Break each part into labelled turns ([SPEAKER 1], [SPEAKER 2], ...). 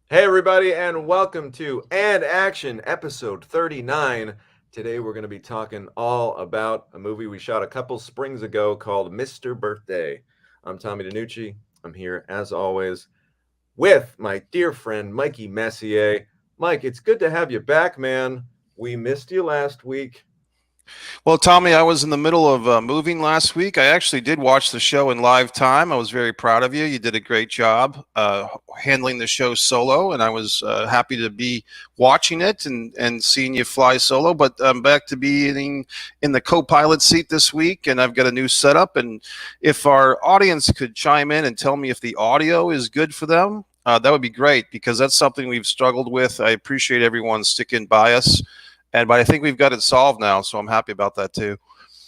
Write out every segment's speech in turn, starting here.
[SPEAKER 1] Hey, everybody, and welcome to And Action, episode 39. Today, we're going to be talking all about a movie we shot a couple springs ago called Mr. Birthday. I'm Tommy DiNucci. I'm here, as always, with my dear friend, Mikey Messier. Mike, it's good to have you back, man. We missed you last week.
[SPEAKER 2] Well, Tommy, I was in the middle of moving last week. I actually did watch the show in live time. I was very proud of you. You did a great job handling the show solo, and I was happy to be watching it and seeing you fly solo. But I'm back to being in the co-pilot seat this week, and I've got a new setup. And if our audience could chime in and tell me if the audio is good for them, that would be great because that's something we've struggled with. I appreciate everyone sticking by us but I think we've got it solved now, so I'm happy about that too.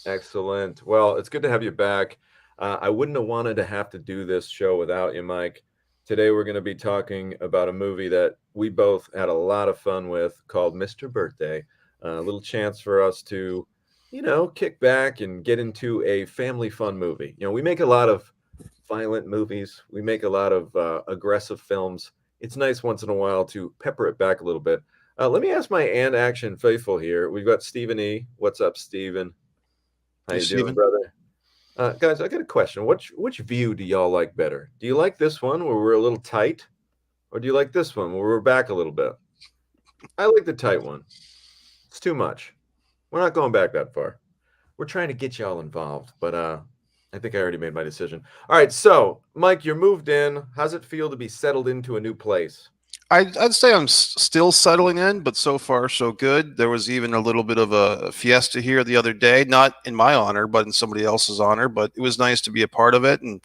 [SPEAKER 1] Excellent. Well, it's good to have you back. I wouldn't have wanted to have to do this show without you, Mike. Today, we're going to be talking about a movie that we both had a lot of fun with called Mr. Birthday. A little chance for us to, kick back and get into a family fun movie. We make a lot of violent movies, we make a lot of aggressive films. It's nice once in a while to pepper it back a little bit. Let me ask my and action faithful here. We've got Stephen E. What's up, Stephen? How
[SPEAKER 2] Hey,
[SPEAKER 1] you doing,
[SPEAKER 2] Stephen.
[SPEAKER 1] brother? Guys, I got a question. Which view do y'all like better? Do you like this one where we're a little tight, or do you like this one where we're back a little bit? I like the tight one. It's too much. We're not going back that far. We're trying to get y'all involved, but I think I already made my decision. All right, so Mike, you're moved in. How's it feel to be settled into a new place?
[SPEAKER 2] I'd say I'm still settling in, but so far so good. There was even a little bit of a fiesta here the other day, not in my honor, but in somebody else's honor. But it was nice to be a part of it, and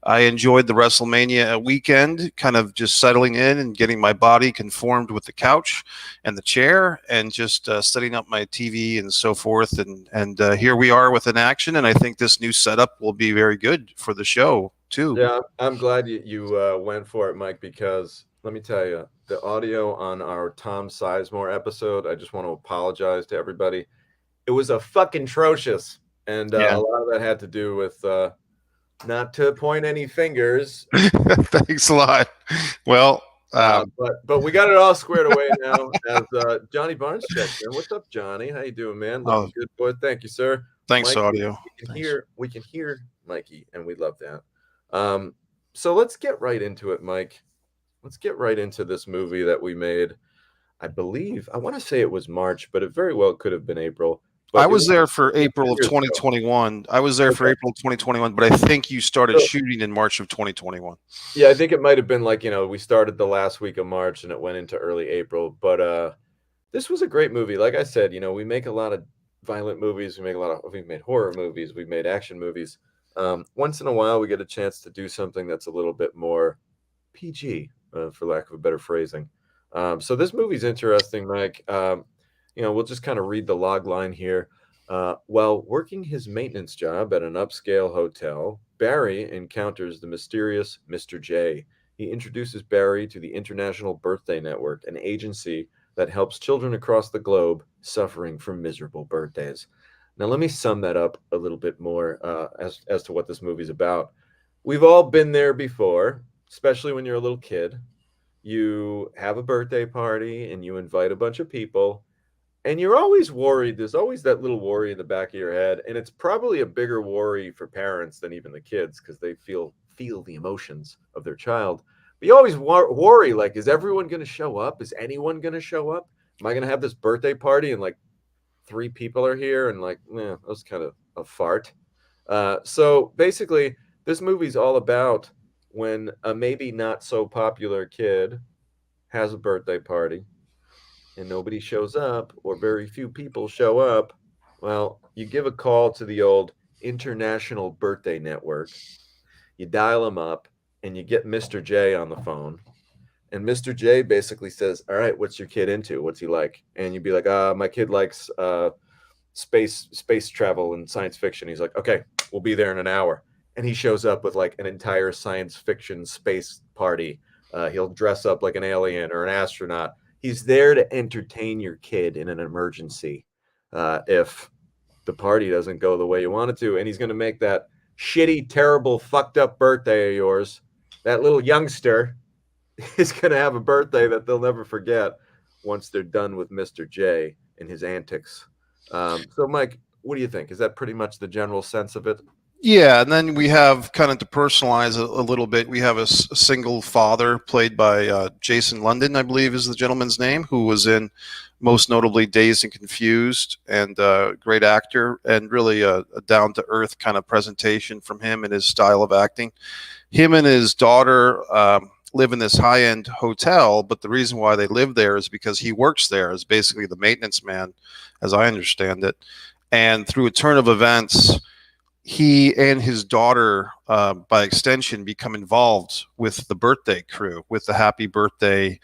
[SPEAKER 2] I enjoyed the WrestleMania weekend, kind of just settling in and getting my body conformed with the couch and the chair, and just setting up my TV and so forth. And here we are with an action, and I think this new setup will be very good for the show too.
[SPEAKER 1] Yeah, I'm glad you went for it, Mike, because let me tell you, the audio on our Tom Sizemore episode, I just want to apologize to everybody. It was a fucking atrocious, and
[SPEAKER 2] Yeah.
[SPEAKER 1] a lot of that had to do with not to point any fingers,
[SPEAKER 2] Thanks a lot. Well,
[SPEAKER 1] but we got it all squared away now. As Johnny Barnes checks in. What's up, Johnny? How you doing, man?
[SPEAKER 2] oh,
[SPEAKER 1] Looking good, boy. Thank you, sir.
[SPEAKER 2] thanks,
[SPEAKER 1] Mike, we,
[SPEAKER 2] audio.
[SPEAKER 1] we can
[SPEAKER 2] Thanks.
[SPEAKER 1] hear Mikey, and we love that. So let's get right into it, Mike. Let's get right into this movie that we made. I believe I want to say it was March, but it very well could have been April.
[SPEAKER 2] I
[SPEAKER 1] But it
[SPEAKER 2] was
[SPEAKER 1] was
[SPEAKER 2] there for
[SPEAKER 1] almost
[SPEAKER 2] April
[SPEAKER 1] 2
[SPEAKER 2] of
[SPEAKER 1] years ago.
[SPEAKER 2] 2021. I was there for
[SPEAKER 1] Okay.
[SPEAKER 2] April 2021, but I think you started
[SPEAKER 1] So
[SPEAKER 2] shooting in March of 2021.
[SPEAKER 1] yeah, I think it might have been like, we started the last week of March and it went into early April. But this was a great movie. Like I said, we make a lot of violent movies. We've made horror movies. We've made action movies. Once in a while, we get a chance to do something that's a little bit more PG, for lack of a better phrasing. So this movie's interesting, Mike. We'll just kind of read the log line here. While working his maintenance job at an upscale hotel, Barry encounters the mysterious Mr. J. He introduces Barry to the International Birthday Network, an agency that helps children across the globe suffering from miserable birthdays. Now, let me sum that up a little bit more as to what this movie's about. We've all been there before, especially when you're a little kid. You have a birthday party and you invite a bunch of people, and you're always worried. There's always that little worry in the back of your head, and it's probably a bigger worry for parents than even the kids because they feel the emotions of their child. But you always worry, like, is everyone going to show up? Is anyone going to show up? Am I going to have this birthday party and like three people are here and like, that was kind of a fart. So basically, this movie's all about when a maybe not so popular kid has a birthday party and nobody shows up, or very few people show up. Well, you give a call to the old International Birthday Network, you dial them up, and you get Mr. J on the phone. And Mr. J basically says, "All right, what's your kid into? What's he like?" And you'd be like, my kid likes space travel and science fiction." He's like, "Okay, we'll be there in an hour." And he shows up with like an entire science fiction space party. He'll dress up like an alien or an astronaut. He's there to entertain your kid in an emergency if the party doesn't go the way you want it to. And he's going to make that shitty, terrible, fucked up birthday of yours, that little youngster, is going to have a birthday that they'll never forget once they're done with Mr. J and his antics. So, Mike, what do you think? Is that pretty much the general sense of it?
[SPEAKER 2] Yeah, and then we have kind of to personalize a little bit. We have a single father played by Jason London, I believe is the gentleman's name, who was in most notably Dazed and Confused, and great actor, and really a down to earth kind of presentation from him and his style of acting. Him and his daughter live in this high end hotel, but the reason why they live there is because he works there as basically the maintenance man, as I understand it. And through a turn of events, he and his daughter, by extension, become involved with the birthday crew, with the happy birthday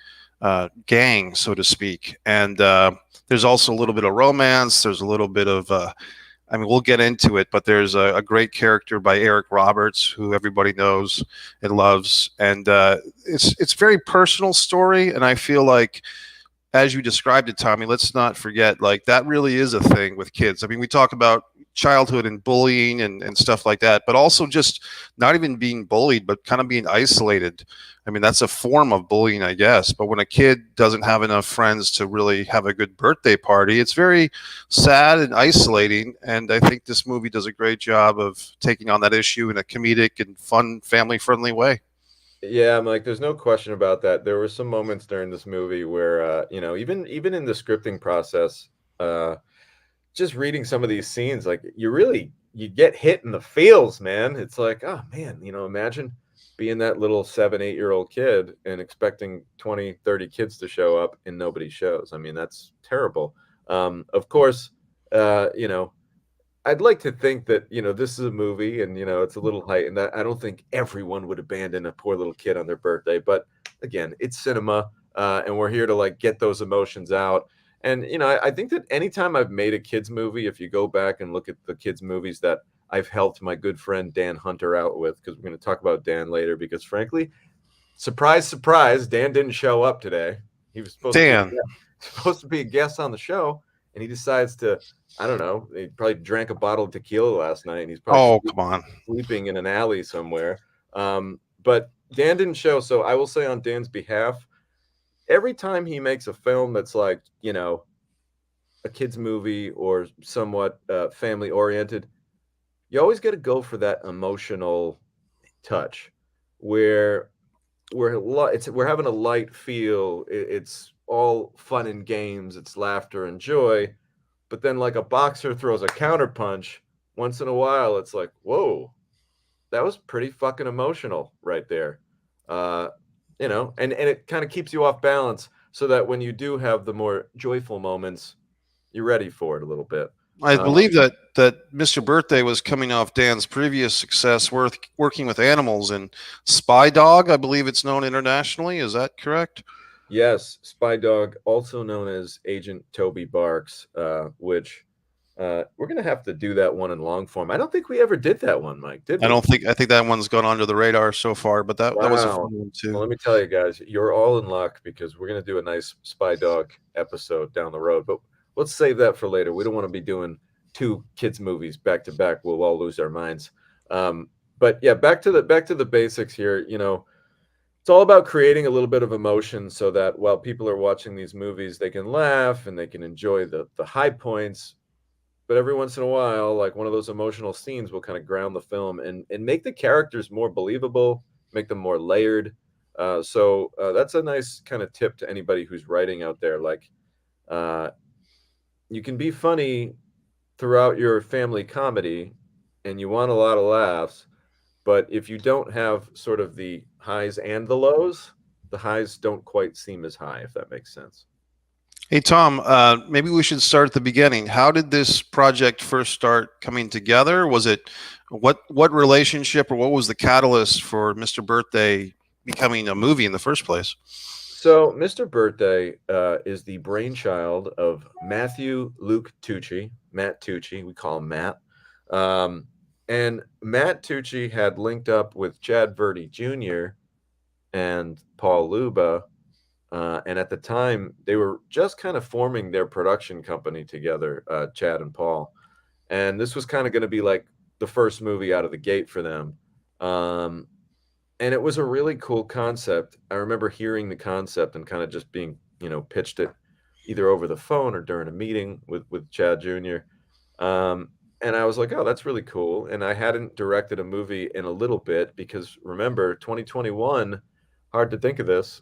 [SPEAKER 2] gang, so to speak. And there's also a little bit of romance. There's a little bit of, I mean, we'll get into it, but there's a great character by Eric Roberts, who everybody knows and loves. And it's a very personal story. And I feel like, as you described it, Tommy, let's not forget, like, that really is a thing with kids. I mean, we talk about childhood and bullying and stuff like that, but also just not even being bullied, but kind of being isolated. I mean, that's a form of bullying, I guess. But when a kid doesn't have enough friends to really have a good birthday party, it's very sad and isolating. And I think this movie does a great job of taking on that issue in a comedic and fun, family friendly way.
[SPEAKER 1] Yeah, I'm like, there's no question about that. There were some moments during this movie where, even in the scripting process, uh, just reading some of these scenes, like you get hit in the feels, man. It's like, oh man, imagine being that little 7, 8-year-old kid and expecting 20, 30 kids to show up and nobody shows. I mean, that's terrible. Of course, uh, you know, I'd like to think that, this is a movie and, it's a little heightened. I don't think everyone would abandon a poor little kid on their birthday. But again, it's cinema, and we're here to like get those emotions out. And, I think that anytime I've made a kids movie, if you go back and look at the kids movies that I've helped my good friend Dan Hunter out with, because we're going to talk about Dan later, because frankly, surprise, surprise, Dan didn't show up today. He was supposed to be
[SPEAKER 2] Dan.
[SPEAKER 1] supposed to be a guest on the show, and he decides to, I don't know, he probably drank a bottle of tequila last night, and he's probably
[SPEAKER 2] Oh, come on.
[SPEAKER 1] sleeping in an alley somewhere. But Dan didn't show, so I will say on Dan's behalf, every time he makes a film that's like, a kids movie or somewhat family oriented, you always got to go for that emotional touch where we're having a light feel. It's all fun and games. It's laughter and joy. But then, like a boxer throws a counterpunch once in a while, it's like, whoa, that was pretty fucking emotional right there. Uh, and it kind of keeps you off balance so that when you do have the more joyful moments, you're ready for it a little bit.
[SPEAKER 2] I
[SPEAKER 1] Uh,
[SPEAKER 2] believe that Mr. Birthday was coming off Dan's previous success working with animals in Spy Dog, I believe it's known internationally. Is that correct?
[SPEAKER 1] yes, Spy Dog, also known as Agent Toby Barks, which we're gonna have to do that one in long form. I don't think we ever did that one, Mike, did we?
[SPEAKER 2] I think that one's gone under the radar so far, but that was a fun
[SPEAKER 1] Wow.
[SPEAKER 2] one
[SPEAKER 1] Well,
[SPEAKER 2] too.
[SPEAKER 1] let me tell you guys, you're all in luck because we're gonna do a nice Spy Dog episode down the road. But let's save that for later. We don't want to be doing two kids movies back to back. We'll all lose our minds. But yeah, back to the basics here. It's all about creating a little bit of emotion so that while people are watching these movies, they can laugh and they can enjoy the high points. But every once in a while, like one of those emotional scenes will kind of ground the film and make the characters more believable, make them more layered. So that's a nice kind of tip to anybody who's writing out there. Like, uh, you can be funny throughout your family comedy and you want a lot of laughs, but if you don't have sort of the highs and the lows, the highs don't quite seem as high, if that makes sense.
[SPEAKER 2] Hey Tom, maybe we should start at the beginning. How did this project first start coming together? Was it what relationship or what was the catalyst for Mr. Birthday becoming a movie in the first place?
[SPEAKER 1] So, Mr. Birthday is the brainchild of Matthew Luke Tucci, Matt Tucci. We call him Matt. Um, and Matt Tucci had linked up with Chad Verdi Jr. and Paul Luba. And at the time, they were just kind of forming their production company together, Chad and Paul. And this was kind of going to be like the first movie out of the gate for them. Um, And it was a really cool concept. I remember hearing the concept and kind of just being, pitched it either over the phone or during a meeting with Chad Jr. Um, and I was like, oh, that's really cool. And I hadn't directed a movie in a little bit because remember, 2021, hard to think of this,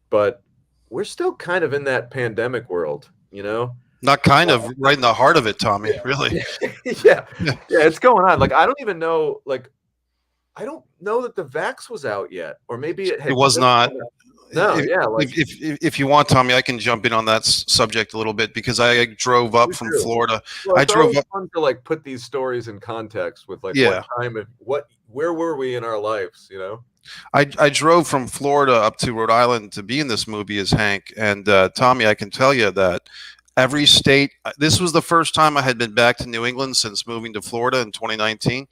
[SPEAKER 1] but we're still kind of in that pandemic world, you know?
[SPEAKER 2] Not kind of right in the heart of it, Tommy.
[SPEAKER 1] Yeah.
[SPEAKER 2] Really.
[SPEAKER 1] Yeah.
[SPEAKER 2] Yeah.
[SPEAKER 1] Yeah, it's going on. Like, I don't even know, like, I don't know that the vax was out yet, or maybe it
[SPEAKER 2] It
[SPEAKER 1] had
[SPEAKER 2] was
[SPEAKER 1] just
[SPEAKER 2] not.
[SPEAKER 1] come out. No, yeah, like
[SPEAKER 2] If you want, Tommy, I can jump in on that subject a little bit because I drove up
[SPEAKER 1] you
[SPEAKER 2] from
[SPEAKER 1] do.
[SPEAKER 2] Florida.
[SPEAKER 1] Well,
[SPEAKER 2] I
[SPEAKER 1] it's
[SPEAKER 2] drove
[SPEAKER 1] always
[SPEAKER 2] up.
[SPEAKER 1] fun to like put these stories in context with like what
[SPEAKER 2] Yeah,
[SPEAKER 1] time and where were we in our lives, you know?
[SPEAKER 2] I drove from Florida up to Rhode Island to be in this movie as Hank. And Tommy, I can tell you that every state. This was the first time I had been back to New England since moving to Florida in 2019.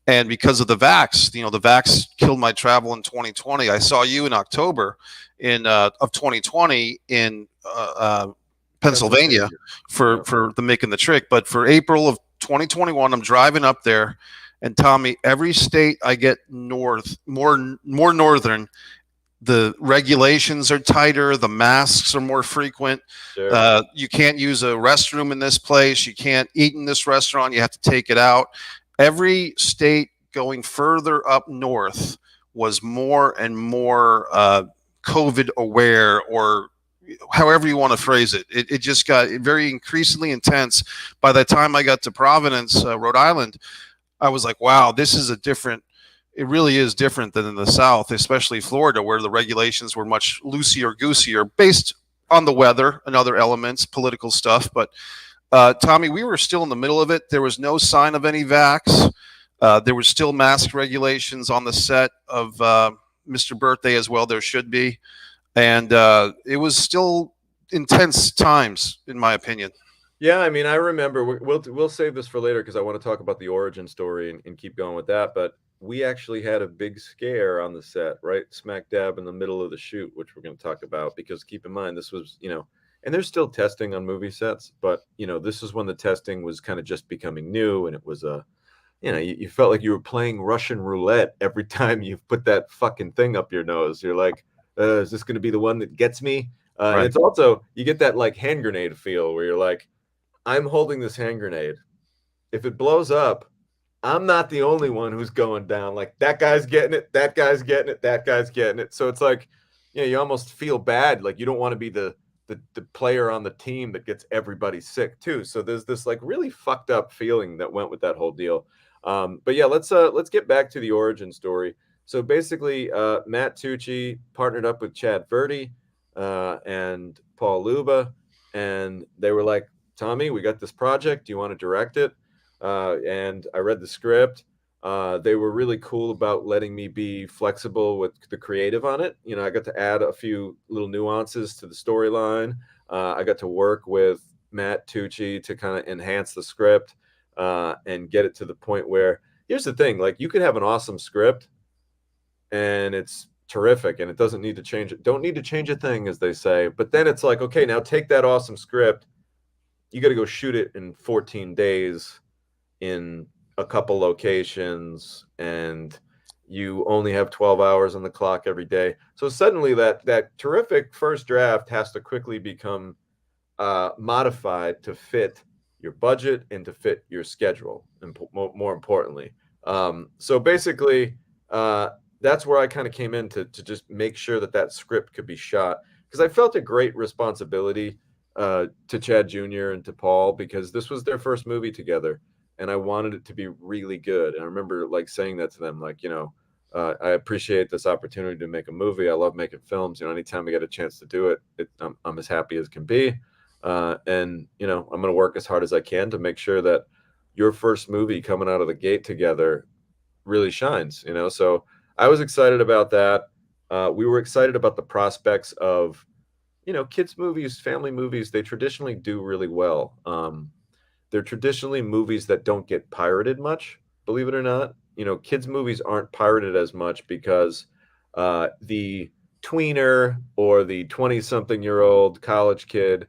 [SPEAKER 2] And because of the vax, the vax killed my travel in 2020. I saw you in October of 2020 in Pennsylvania
[SPEAKER 1] Pennsylvania. Yeah.
[SPEAKER 2] for the making the trick. But for April of 2021, I'm driving up there, and Tommy, every state I get north, more northern, the regulations are tighter, the masks are more frequent.
[SPEAKER 1] Sure.
[SPEAKER 2] You can't use a restroom in this place. You can't eat in this restaurant. You have to take it out. Every state going further up north was more and more COVID aware, or however you want to phrase it. It just got very increasingly intense. By the time I got to Providence, Rhode Island, I was like, wow, this is it really is different than in the South, especially Florida, where the regulations were much loosier-goosier based on the weather and other elements, political stuff. But Tommy, we were still in the middle of it. There was no sign of any vax. There was still mask regulations on the set of Mr. Birthday as well. There should be. And it was still intense times, in my opinion.
[SPEAKER 1] Yeah, I mean, I remember we'll save this for later because I want to talk about the origin story and keep going with that. But we actually had a big scare on the set, right smack dab in the middle of the shoot, which we're going to talk about because keep in mind this was, and there's still testing on movie sets, but this is when the testing was kind of just becoming new, and it was you felt like you were playing Russian roulette every time you put that fucking thing up your nose. You're like, is this going to be the one that gets me? And
[SPEAKER 2] Right.
[SPEAKER 1] it's also you get that like hand grenade feel where you're like, I'm holding this hand grenade. If it blows up, I'm not the only one who's going down. Like that guy's getting it, that guy's getting it, that guy's getting it. So it's like, you almost feel bad. Like you don't want to be the player on the team that gets everybody sick too. So there's this like really fucked up feeling that went with that whole deal. But yeah, let's get back to the origin story. So basically, Matt Tucci partnered up with Chad Verdi and Paul Luba, and they were like, Tommy, we got this project. Do you want to direct it? And I read the script. They were really cool about letting me be flexible with the creative on it. I got to add a few little nuances to the storyline. I got to work with Matt Tucci to kind of enhance the script and get it to the point where, here's the thing, like you could have an awesome script and it's terrific and it doesn't need to change it. Don't need to change a thing, as they say. But then it's like, okay, now take that awesome script. You got to go shoot it in 14 days in a couple locations, and you only have 12 hours on the clock every day. So suddenly that terrific first draft has to quickly become modified to fit your budget and to fit your schedule, and more importantly. So basically, that's where I kind of came in to just make sure that script could be shot, because I felt a great responsibility to Chad Jr. and to Paul, because this was their first movie together, and I wanted it to be really good. And I remember like saying that to them, like, I appreciate this opportunity to make a movie. I love making films. Anytime I get a chance to do it, I'm as happy as can be. And I'm going to work as hard as I can to make sure that your first movie coming out of the gate together really shines. So I was excited about that. We were excited about the prospects of, kids movies, family movies. They traditionally do really well. They're traditionally movies that don't get pirated much, believe it or not. Kids movies aren't pirated as much because the tweener or the 20-something-year-old college kid,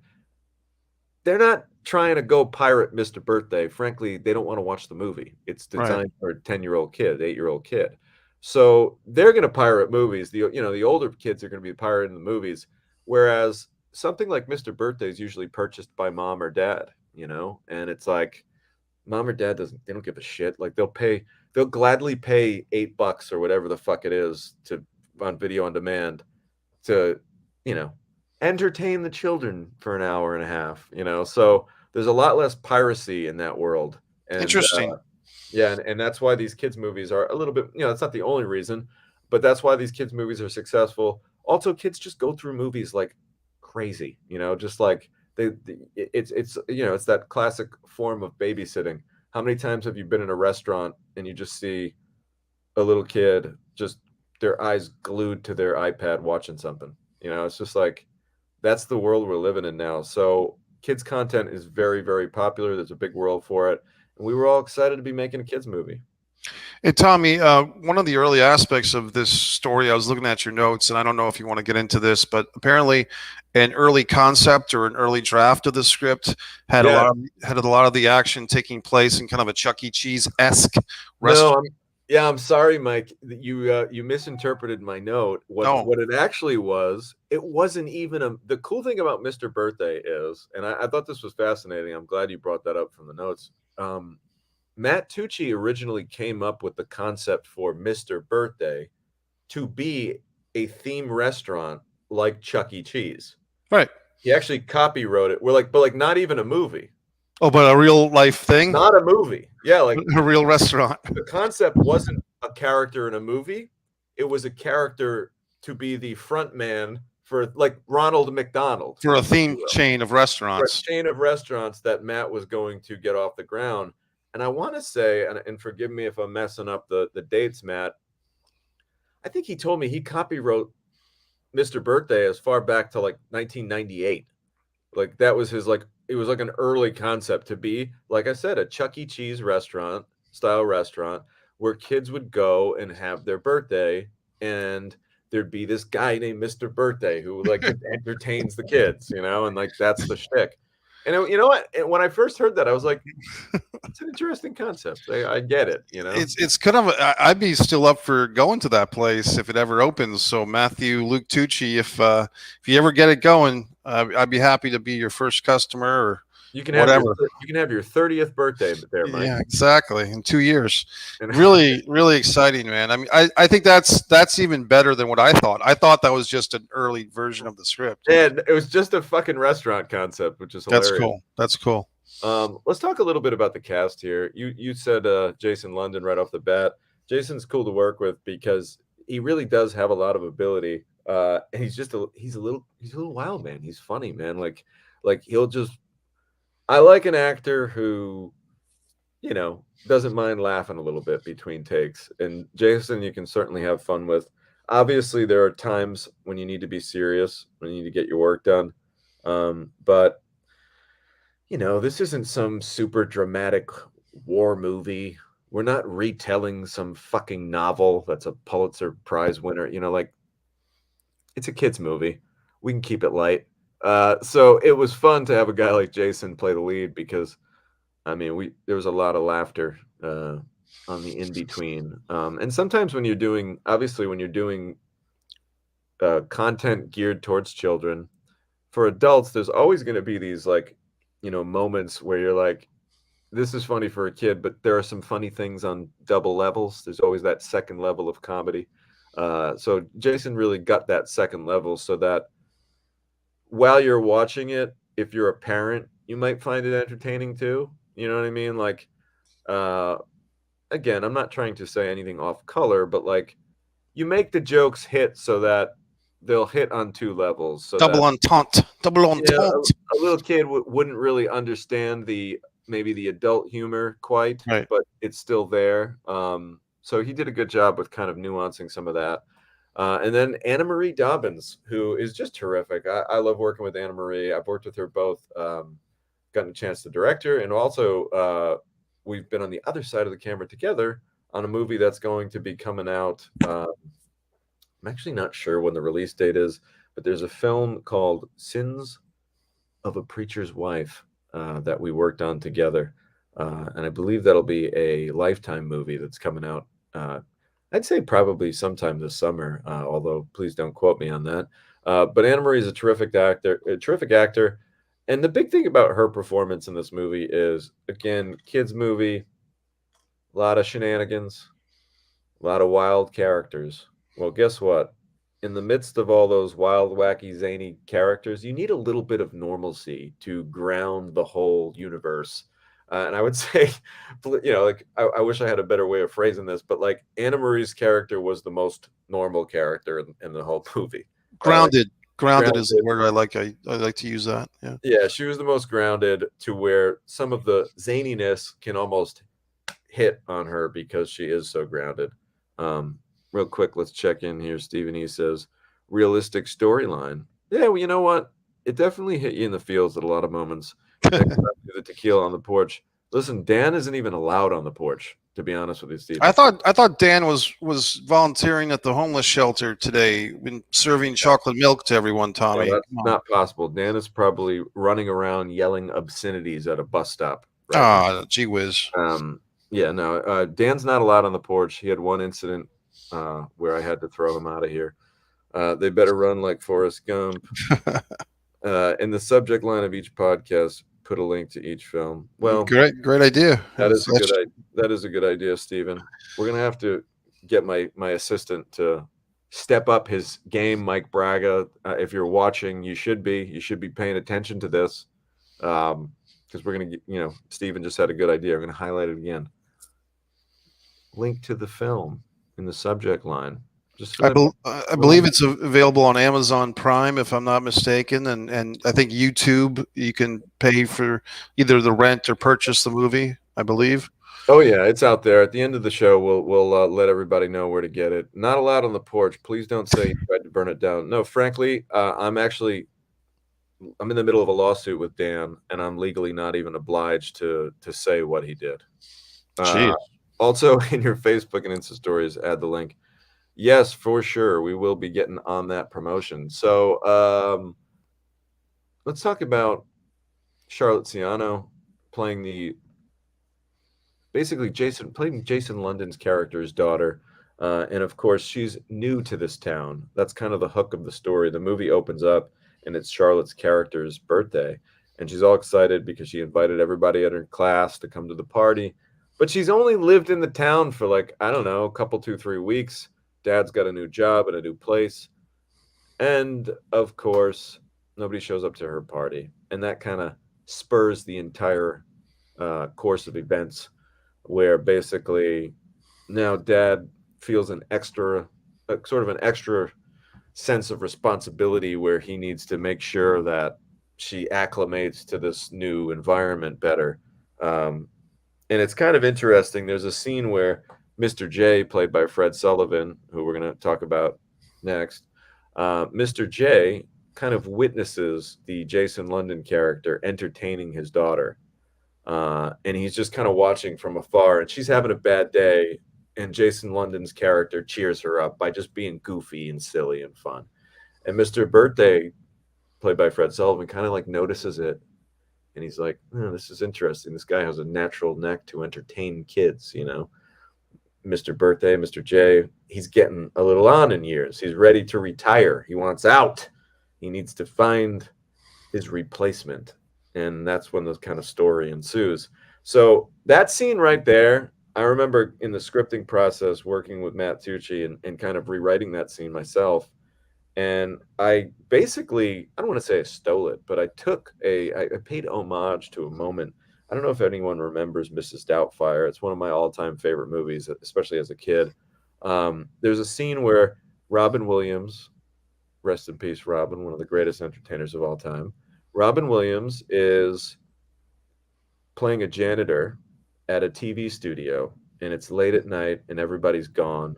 [SPEAKER 1] they're not trying to go pirate Mr. Birthday. Frankly, they don't want to watch the movie. It's
[SPEAKER 2] Right.
[SPEAKER 1] designed for a 10-year-old kid, 8-year-old kid. So they're going to pirate movies. The older kids are going to be pirating the movies, whereas something like Mr. Birthday is usually purchased by mom or dad, and it's like mom or dad they don't give a shit. Like they'll gladly pay $8 or whatever the fuck it is on video on demand to, you know, entertain the children for an hour and a half. So there's a lot less piracy in that world. And
[SPEAKER 2] Interesting.
[SPEAKER 1] yeah, and that's why these kids movies are a little bit, that's not the only reason, but that's why these kids movies are successful. Also, kids just go through movies like crazy, just like it's that classic form of babysitting. How many times have you been in a restaurant and you just see a little kid just their eyes glued to their iPad watching something? It's just like that's the world we're living in now. So kids content is very, very popular. There's a big world for it. And we were all excited to be making a kids movie.
[SPEAKER 2] Hey, Tommy, one of the early aspects of this story, I was looking at your notes, and I don't know if you want to get into this, but apparently an early concept or an early draft of the script had
[SPEAKER 1] Yeah.
[SPEAKER 2] a lot of the action taking place in kind of a Chuck E. Cheese-esque
[SPEAKER 1] No,
[SPEAKER 2] restaurant.
[SPEAKER 1] I'm sorry, Mike. You misinterpreted my note. What it actually was, it wasn't even the cool thing about Mr. Birthday is, and I thought this was fascinating. I'm glad you brought that up from the notes. Matt Tucci originally came up with the concept for Mr. Birthday to be a theme restaurant like Chuck E. Cheese.
[SPEAKER 2] Right.
[SPEAKER 1] He actually copywrote it. But not even a movie.
[SPEAKER 2] Oh, but a real life thing?
[SPEAKER 1] Not a movie. Yeah, like
[SPEAKER 2] a real restaurant.
[SPEAKER 1] The concept wasn't a character in a movie. It was a character to be the front man for like Ronald McDonald.
[SPEAKER 2] For a theme chain of restaurants.
[SPEAKER 1] For a chain of restaurants that Matt was going to get off the ground. And I want to say, and forgive me if I'm messing up the dates, Matt, I think he told me he copywrote Mr. Birthday as far back to like 1998. Like that was it was like an early concept to be, like I said, a Chuck E. Cheese style restaurant where kids would go and have their birthday, and there'd be this guy named Mr. Birthday who like entertains the kids, and like that's the shtick. And you know what? When I first heard that, I was like, "It's an interesting concept. I get it."
[SPEAKER 2] It's kind of. I'd be still up for going to that place if it ever opens. So Luke Tucci, if you ever get it going, I'd be happy to be your first customer or
[SPEAKER 1] you can
[SPEAKER 2] whatever.
[SPEAKER 1] You can have your 30th birthday there, Mike.
[SPEAKER 2] Yeah, exactly. In 2 years. Really, really exciting, man. I mean, I think that's even better than what I thought. I thought that was just an early version of the script.
[SPEAKER 1] Yeah, it was just a fucking restaurant concept, which is hilarious.
[SPEAKER 2] That's cool.
[SPEAKER 1] Let's talk a little bit about the cast here. You said Jason London right off the bat. Jason's cool to work with because he really does have a lot of ability. And he's a little wild, man. He's funny, man. Like I like an actor who, doesn't mind laughing a little bit between takes. And Jason, you can certainly have fun with. Obviously, there are times when you need to be serious, when you need to get your work done. But this isn't some super dramatic war movie. We're not retelling some fucking novel that's a Pulitzer Prize winner. Like it's a kid's movie. We can keep it light. So it was fun to have a guy like Jason play the lead because, I mean, there was a lot of laughter on the in between. And sometimes when you're doing content geared towards children, for adults, there's always going to be these like, moments where you're like, this is funny for a kid, but there are some funny things on double levels. There's always that second level of comedy. So Jason really got that second level so that while you're watching it, if you're a parent, you might find it entertaining too. You know what I mean? Like, again, I'm not trying to say anything off color, but like you make the jokes hit so that they'll hit on two levels. So
[SPEAKER 2] double entente.
[SPEAKER 1] A little kid wouldn't really understand maybe the adult humor quite,
[SPEAKER 2] right,
[SPEAKER 1] but it's still there. So he did a good job with kind of nuancing some of that. And then Anna Marie Dobbins, who is just terrific. I love working with Anna Marie. I've worked with her both, gotten a chance to direct her, and also we've been on the other side of the camera together on a movie that's going to be coming out. I'm actually not sure when the release date is, but there's a film called Sins of a Preacher's Wife that we worked on together. And I believe that'll be a Lifetime movie that's coming out I'd say probably sometime this summer, although please don't quote me on that. But Anna Marie is a terrific actor. And the big thing about her performance in this movie is, again, kids movie, a lot of shenanigans, a lot of wild characters. Well, guess what? In the midst of all those wild, wacky, zany characters, you need a little bit of normalcy to ground the whole universe. And I would say, like I wish I had a better way of phrasing this, but like Anna Marie's character was the most normal character in the whole movie, right? Like
[SPEAKER 2] Grounded. Grounded is the
[SPEAKER 1] grounded.
[SPEAKER 2] word I like. I like to use that. Yeah.
[SPEAKER 1] Yeah, she was the most grounded to where some of the zaniness can almost hit on her because she is so grounded. Um, Real quick, let's check in here. Stephen E says, realistic storyline. Yeah, well, you know what? It definitely hit you in the feels at a lot of moments. Next time, do the tequila on the porch. Listen, Dan isn't even allowed on the porch, to be honest with you, Stephen.
[SPEAKER 2] I thought Dan was volunteering at the homeless shelter today, when serving chocolate milk to everyone.
[SPEAKER 1] No,
[SPEAKER 2] Tommy,
[SPEAKER 1] that's
[SPEAKER 2] come on.
[SPEAKER 1] not possible. Dan is probably running around yelling obscenities at a bus stop right now.
[SPEAKER 2] Ah, gee whiz.
[SPEAKER 1] Yeah, no, Dan's not allowed on the porch. He had one incident where I had to throw him out of here. They better run like Forrest Gump. In the subject line of each podcast, put a link to each film. Well,
[SPEAKER 2] Great idea.
[SPEAKER 1] that is a good idea, Stephen. We're gonna have to get my assistant to step up his game, Mike Braga. If you're watching, you should be paying attention to this, because we're gonna get, Stephen just had a good idea. I'm gonna highlight it again. Link to the film in the subject line. Just so
[SPEAKER 2] I believe it's available on Amazon Prime, if I'm not mistaken, and I think YouTube, you can pay for either the rent or purchase the movie, I believe.
[SPEAKER 1] Oh yeah, it's out there. At the end of the show, we'll let everybody know where to get it. Not allowed on the porch. Please don't say you tried to burn it down. No, frankly, I'm in the middle of a lawsuit with Dan, and I'm legally not even obliged to say what he did.
[SPEAKER 2] Jeez.
[SPEAKER 1] Also, in your Facebook and Insta stories, add the link. Yes, for sure, we will be getting on that promotion. So let's talk about Charlotte Ciano playing Jason London's character's daughter. And of course, she's new to this town. That's kind of the hook of the story. The movie opens up and it's Charlotte's character's birthday. And she's all excited because she invited everybody at her class to come to the party. But she's only lived in the town for like, I don't know, a couple, 2, 3 weeks. Dad's got a new job at a new place. And of course, nobody shows up to her party. And that kind of spurs the entire course of events, where basically now Dad feels an extra sense of responsibility, where he needs to make sure that she acclimates to this new environment better. And it's kind of interesting. There's a scene where Mr. J, played by Fred Sullivan, who we're going to talk about next, Mr. J kind of witnesses the Jason London character entertaining his daughter. And he's just kind of watching from afar, and she's having a bad day. And Jason London's character cheers her up by just being goofy and silly and fun. And Mr. Birthday, played by Fred Sullivan, kind of like notices it. And he's like, oh, this is interesting. This guy has a natural neck to entertain kids, Mr. Birthday, Mr. J, he's getting a little on in years. He's ready to retire. He wants out. He needs to find his replacement. And that's when the kind of story ensues. So that scene right there, I remember in the scripting process working with Matt Tucci and kind of rewriting that scene myself. And I basically, I don't want to say I stole it, but I paid homage to a moment. I don't know if anyone remembers Mrs. Doubtfire. It's one of my all-time favorite movies, especially as a kid. There's a scene where Robin Williams, rest in peace, Robin, one of the greatest entertainers of all time. Robin Williams is playing a janitor at a TV studio, and it's late at night, and everybody's gone.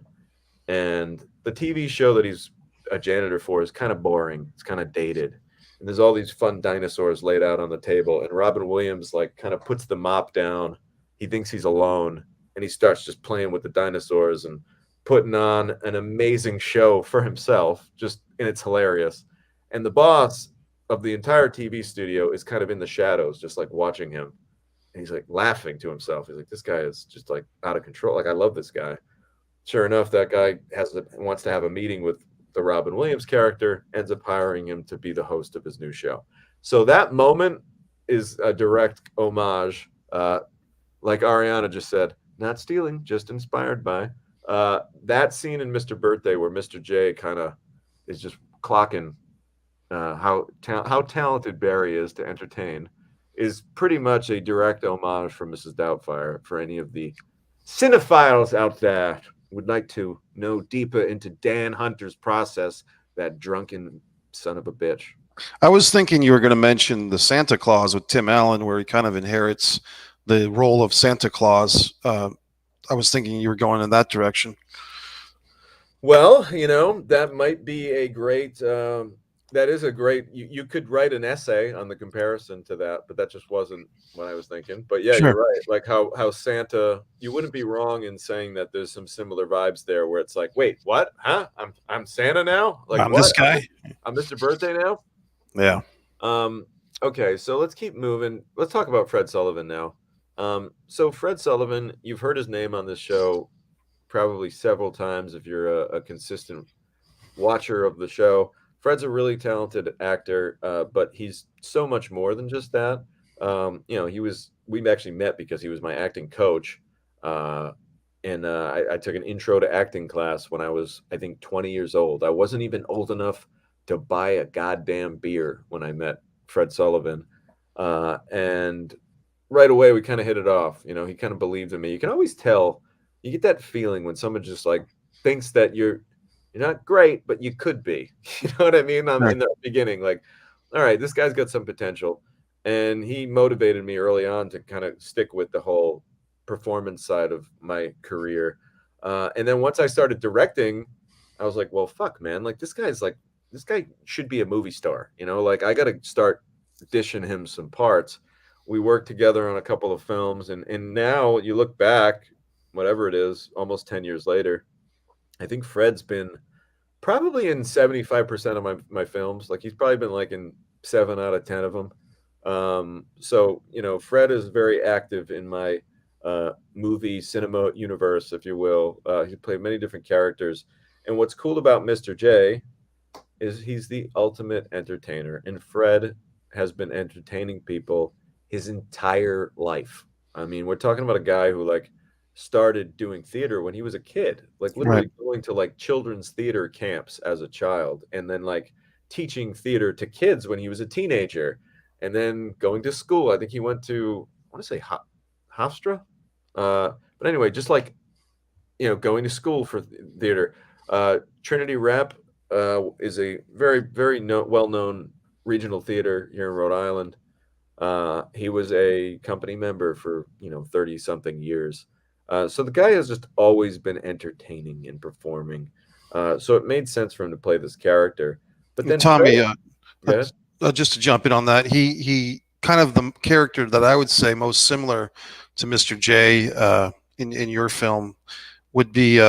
[SPEAKER 1] And the TV show that he's a janitor for is kind of boring. It's kind of dated. And there's all these fun dinosaurs laid out on the table. And Robin Williams like kind of puts the mop down. He thinks he's alone, and he starts just playing with the dinosaurs and putting on an amazing show for himself. And it's hilarious. And the boss of the entire TV studio is kind of in the shadows, just like watching him. And he's like laughing to himself. He's like, this guy is just like out of control. Like, I love this guy. Sure enough, that guy wants to have a meeting with the Robin Williams character, ends up hiring him to be the host of his new show. So that moment is a direct homage, like Ariana just said, not stealing, just inspired by. That scene in Mr. Birthday where Mr. J kind of is just clocking how talented Barry is to entertain is pretty much a direct homage from Mrs. Doubtfire for any of the cinephiles out there who would like to know deeper into Dan Hunter's process, that drunken son of a bitch.
[SPEAKER 2] I was thinking you were going to mention the Santa Claus with Tim Allen, where he kind of inherits the role of Santa Claus. I was thinking you were going in that direction.
[SPEAKER 1] Well, that might be a great. That is a great. You could write an essay on the comparison to that, but that just wasn't what I was thinking. But yeah,
[SPEAKER 2] Sure.
[SPEAKER 1] you're right. Like how Santa. You wouldn't be wrong in saying that there's some similar vibes there, where it's like, wait, what? Huh? I'm Santa now. Like
[SPEAKER 2] I'm
[SPEAKER 1] what?
[SPEAKER 2] this guy.
[SPEAKER 1] I'm Mr. Birthday now.
[SPEAKER 2] Yeah.
[SPEAKER 1] Okay, so let's keep moving. Let's talk about Fred Sullivan now. So Fred Sullivan, you've heard his name on this show probably several times if you're a consistent watcher of the show. Fred's a really talented actor, but he's so much more than just that. We actually met because he was my acting coach. And I took an intro to acting class when I was, I think, 20 years old. I wasn't even old enough to buy a goddamn beer when I met Fred Sullivan. And right away, we kind of hit it off. He kind of believed in me. You can always tell, you get that feeling when someone just like thinks that you're not great, but you could be. You know what I mean? In the beginning, like, all right, this guy's got some potential. And he motivated me early on to kind of stick with the whole performance side of my career. And then once I started directing, I was like, well, fuck, man. Like, this guy should be a movie star. Like, I got to start dishing him some parts. We worked together on a couple of films. And now you look back, whatever it is, almost 10 years later, I think Fred's been probably in 75% of my films. Like, he's probably been like in 7 out of 10 of them. So Fred is very active in my movie cinema universe, if you will. He played many different characters. And what's cool about Mr. J is he's the ultimate entertainer. And Fred has been entertaining people his entire life. I mean, we're talking about a guy who like started doing theater when he was a kid, like literally going to like children's theater camps as a child, and then like teaching theater to kids when he was a teenager, and then going to school. I think he went to, I want to say Hofstra. But anyway, just like, going to school for theater. Trinity Rep is a very, very well-known regional theater here in Rhode Island. He was a company member for 30 something years. So the guy has just always been entertaining and performing. So it made sense for him to play this character. But then
[SPEAKER 2] Tommy,
[SPEAKER 1] Fred,
[SPEAKER 2] just to jump in on that, he kind of the character that I would say most similar to Mr. J in your film would be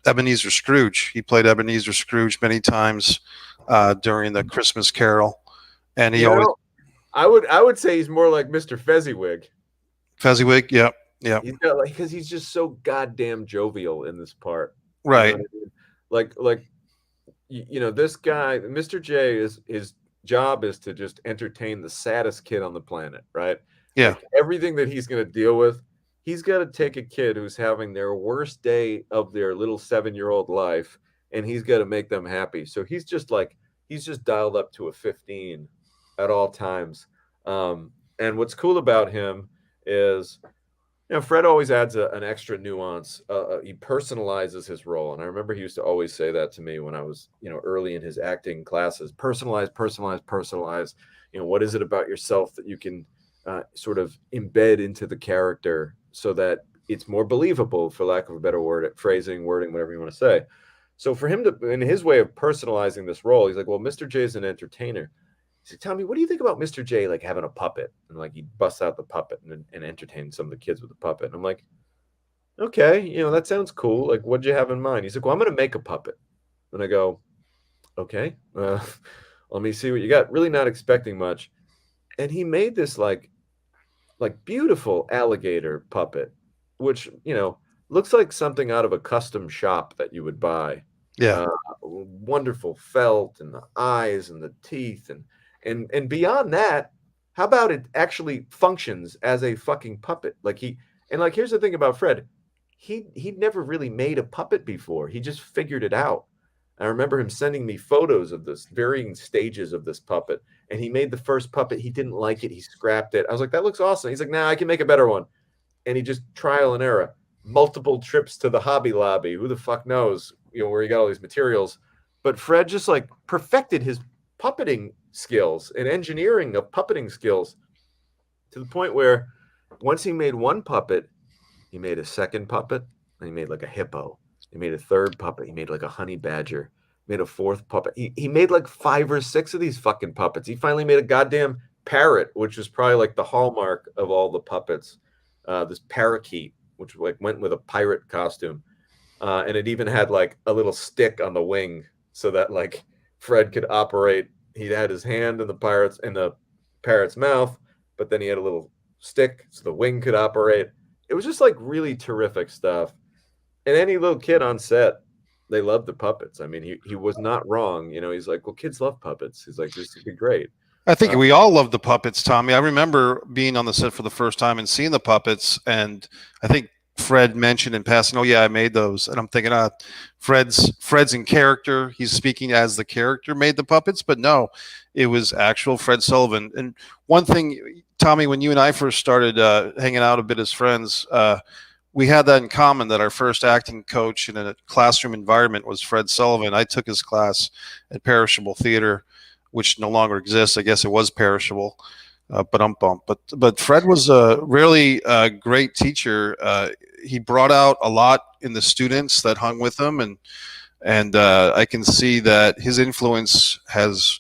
[SPEAKER 2] Ebenezer Scrooge. He played Ebenezer Scrooge many times during the Christmas Carol, and he always.
[SPEAKER 1] I would say he's more like Mr. Fezziwig.
[SPEAKER 2] Fezziwig, yeah.
[SPEAKER 1] He's got because he's just so goddamn jovial in this part,
[SPEAKER 2] right?
[SPEAKER 1] You know what I mean? Like this guy, Mr. J, his job is to just entertain the saddest kid on the planet, right?
[SPEAKER 2] Yeah.
[SPEAKER 1] Like, everything that he's going to deal with, he's got to take a kid who's having their worst day of their little 7-year-old life, and he's got to make them happy. So he's just dialed up to a 15 at all times. And what's cool about him is, Fred always adds an extra nuance. He personalizes his role. And I remember he used to always say that to me when I was, early in his acting classes. Personalize, personalize, personalize. What is it about yourself that you can sort of embed into the character so that it's more believable, for lack of a better word, phrasing, wording, whatever you want to say. So for him to, in his way of personalizing this role, he's like, well, Mr. J is an entertainer. He said, Tommy, what do you think about Mr. J like having a puppet? And like he busts out the puppet and entertains some of the kids with the puppet. And I'm like, okay, that sounds cool. Like, what'd you have in mind? He's like, well, I'm going to make a puppet. And I go, okay, let me see what you got. Really not expecting much. And he made this like beautiful alligator puppet, which, looks like something out of a custom shop that you would buy.
[SPEAKER 2] Yeah.
[SPEAKER 1] Wonderful felt and the eyes and the teeth and beyond that, how about it actually functions as a fucking puppet? Like here's the thing about Fred. He'd never really made a puppet before. He just figured it out. I remember him sending me photos of this varying stages of this puppet, and he made the first puppet. He didn't like it. He scrapped it. I was like, that looks awesome. He's like, nah, I can make a better one. And he just trial and error, multiple trips to the Hobby Lobby. Who the fuck knows, where he got all these materials. But Fred just like perfected his puppeting skills and engineering of puppeting skills to the point where once he made one puppet, he made a second puppet, and he made like a hippo. He made a third puppet. He made like a honey badger. He made a fourth puppet. He made like 5 or 6 of these fucking puppets. He finally made a goddamn parrot, which is probably like the hallmark of all the puppets. This parakeet, which like went with a pirate costume. And it even had like a little stick on the wing so that like Fred could operate. He had his hand in the parrot's mouth, but then he had a little stick so the wing could operate. It was just like really terrific stuff. And any little kid on set, they loved the puppets. I mean, he was not wrong. He's like, well, kids love puppets. He's like, this would be great.
[SPEAKER 2] I think we all love the puppets, Tommy. I remember being on the set for the first time and seeing the puppets, and I think Fred mentioned in passing, "Oh yeah, I made those." And I'm thinking, Fred's in character. He's speaking as the character made the puppets, but no, it was actual Fred Sullivan. And one thing, Tommy, when you and I first started hanging out a bit as friends, we had that in common, that our first acting coach in a classroom environment was Fred Sullivan. I took his class at Perishable Theater, which no longer exists. I guess it was Perishable, but Fred was a really great teacher. He brought out a lot in the students that hung with him, and I can see that his influence has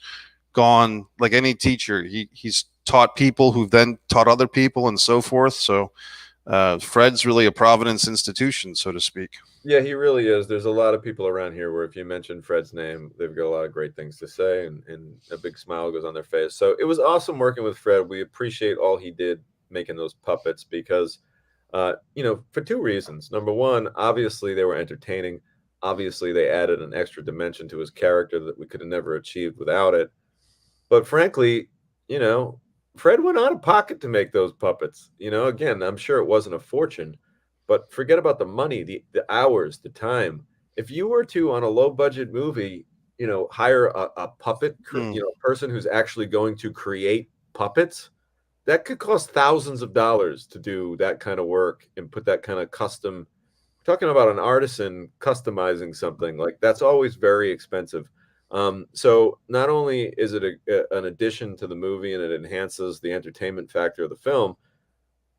[SPEAKER 2] gone like any teacher. He's taught people who've then taught other people and so forth. So Fred's really a Providence institution, so to speak.
[SPEAKER 1] Yeah, he really is. There's a lot of people around here where if you mention Fred's name, they've got a lot of great things to say, and a big smile goes on their face. So it was awesome working with Fred. We appreciate all he did making those puppets because, for 2 reasons. Number one, obviously they were entertaining. Obviously they added an extra dimension to his character that we could have never achieved without it. But frankly, Fred went out of pocket to make those puppets. Again, I'm sure it wasn't a fortune. But forget about the money, the hours, the time. If you were to, on a low budget movie, hire a puppet, person who's actually going to create puppets, that could cost thousands of dollars to do that kind of work and put that kind of custom. We're talking about an artisan customizing something like that's always very expensive. So not only is it an addition to the movie and it enhances the entertainment factor of the film,